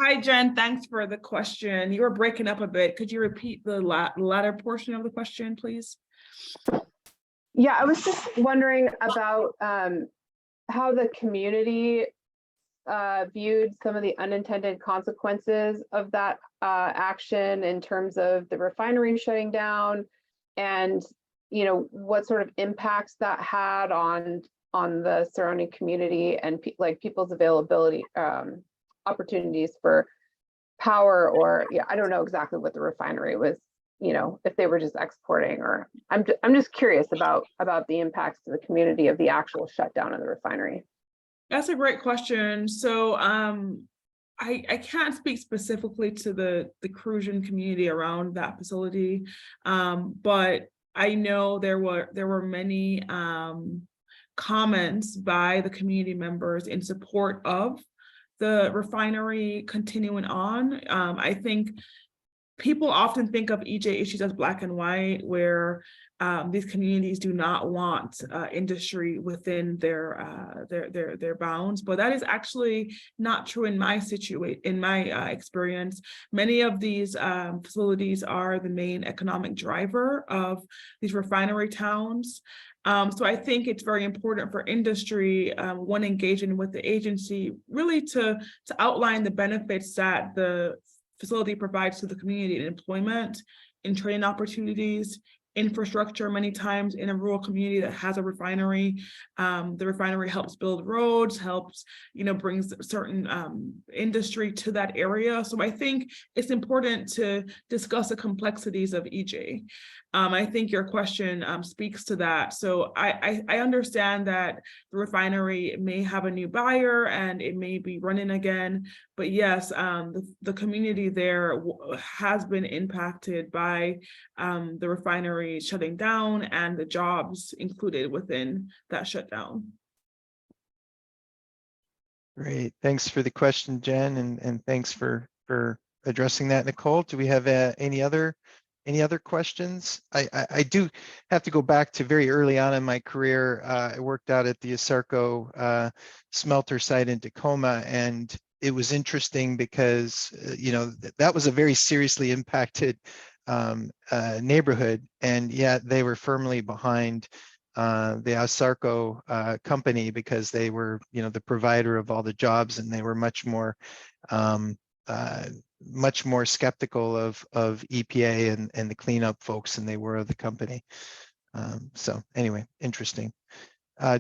Hi, Jen. Thanks for the question. You were breaking up a bit. Could you repeat the latter portion of the question, please? Yeah, I was just wondering about how the community viewed some of the unintended consequences of that action in terms of the refinery shutting down, and what sort of impacts that had on the surrounding community and people's availability opportunities for power, or yeah, I don't know exactly what the refinery was, you know, if they were just exporting, or I'm just curious about the impacts to the community of the actual shutdown of the refinery. That's a great question. So I can't speak specifically to the Crucian community around that facility, but I know there were many comments by the community members in support of the refinery continuing on. I think people often think of EJ issues as black and white, where these communities do not want industry within their bounds, but that is actually not true in my experience. Many of these facilities are the main economic driver of these refinery towns. So I think it's very important for industry, when engaging with the agency, really to outline the benefits that the facility provides to the community in employment, in training opportunities, infrastructure. Many times in a rural community that has a refinery, the refinery helps build roads, helps, brings certain industry to that area. So I think it's important to discuss the complexities of EJ. I think your question speaks to that. So I understand that the refinery may have a new buyer and it may be running again, but yes, the community there has been impacted by the refinery shutting down and the jobs included within that shutdown. Great. Thanks for the question, Jen, and thanks for addressing that, Nicole. Do we have any other questions? I do have to go back to very early on in my career. I worked out at the Asarco smelter site in Tacoma, and it was interesting because that was a very seriously impacted neighborhood, and yet they were firmly behind the Asarco company because they were, the provider of all the jobs, and they were much more skeptical of EPA and the cleanup folks than they were of the company. So anyway, interesting.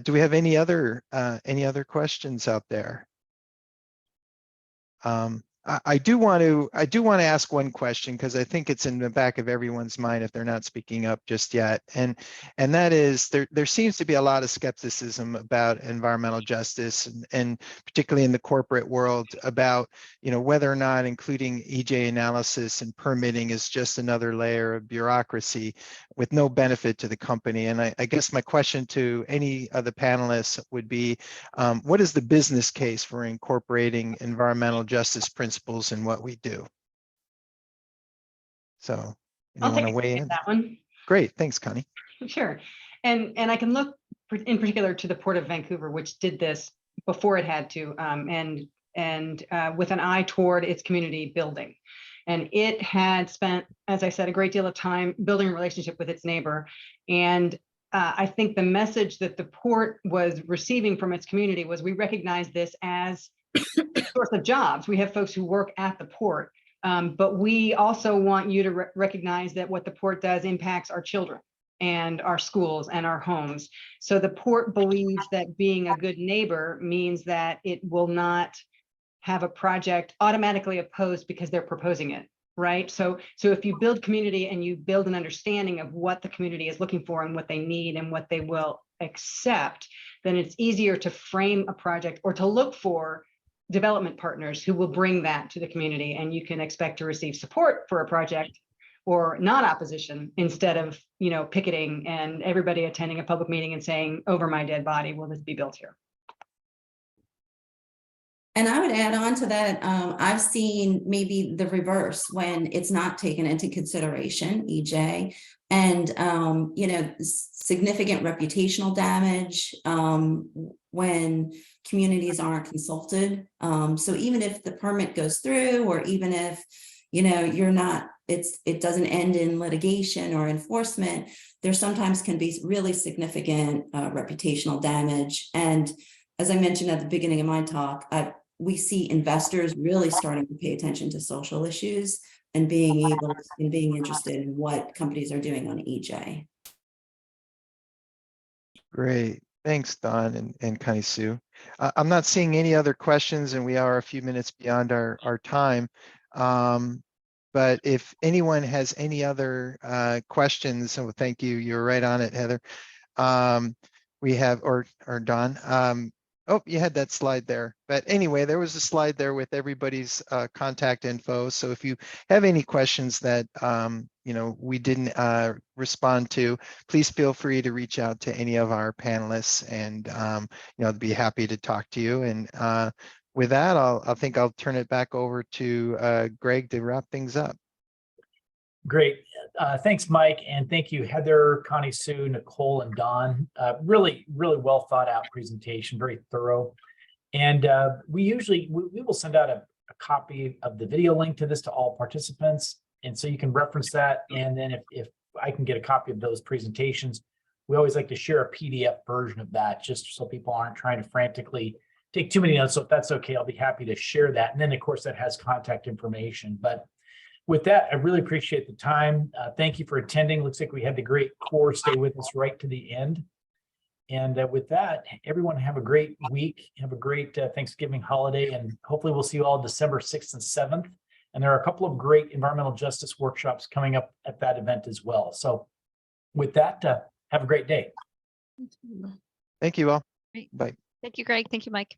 Do we have any other questions out there? I do want to ask one question, because I think it's in the back of everyone's mind if they're not speaking up just yet, and that is there seems to be a lot of skepticism about environmental justice, and particularly in the corporate world, about whether or not including EJ analysis and permitting is just another layer of bureaucracy with no benefit to the company. And I guess my question to any of the panelists would be, what is the business case for incorporating environmental justice principles in what we do? So I'll want to take weigh in? that one. Great, thanks, Connie. Sure. And I can look in particular to the Port of Vancouver, which did this before it had to, and with an eye toward its community building. And it had spent, as I said, a great deal of time building a relationship with its neighbor. And I think the message that the port was receiving from its community was, we recognize this as a source of jobs. We have folks who work at the port, but we also want you to recognize that what the port does impacts our children and our schools and our homes. So the port believes that being a good neighbor means that it will not have a project automatically opposed because they're proposing it, right? So if you build community and you build an understanding of what the community is looking for and what they need and what they will accept, then it's easier to frame a project or to look for development partners who will bring that to the community, and you can expect to receive support for a project or not opposition, instead of picketing and everybody attending a public meeting and saying, over my dead body will this be built here. And I would add on to that, I've seen maybe the reverse when it's not taken into consideration, EJ, and significant reputational damage when communities aren't consulted. So even if the permit goes through, or even if you're not, it doesn't end in litigation or enforcement, there sometimes can be really significant reputational damage. And as I mentioned at the beginning of my talk, we see investors really starting to pay attention to social issues and being interested in what companies are doing on EJ. Great. Thanks, Don and Connie Sue. I'm not seeing any other questions, and we are a few minutes beyond our time. But if anyone has any other questions, so thank you. You're right on it, Heather. We have, or Don. Oh, you had that slide there. But anyway, there was a slide there with everybody's contact info. So if you have any questions that we didn't respond to, please feel free to reach out to any of our panelists, and I'd be happy to talk to you. And with that, I think I'll turn it back over to Greg to wrap things up. Great. Thanks, Mike. And thank you, Heather, Connie, Sue, Nicole, and Don. Really, really well thought out presentation, very thorough. And we will send out a copy of the video link to this to all participants. And so you can reference that. And then if I can get a copy of those presentations, we always like to share a PDF version of that, just so people aren't trying to frantically take too many notes. So if that's okay, I'll be happy to share that. And then of course that has contact information. But with that, I really appreciate the time. Thank you for attending. Looks like we had the great core stay with us right to the end. And with that, everyone have a great week. Have a great Thanksgiving holiday. And hopefully we'll see you all December 6th and 7th. And there are a couple of great environmental justice workshops coming up at that event as well. So with that, have a great day. Thank you all. Great. Bye. Thank you, Greg. Thank you, Mike.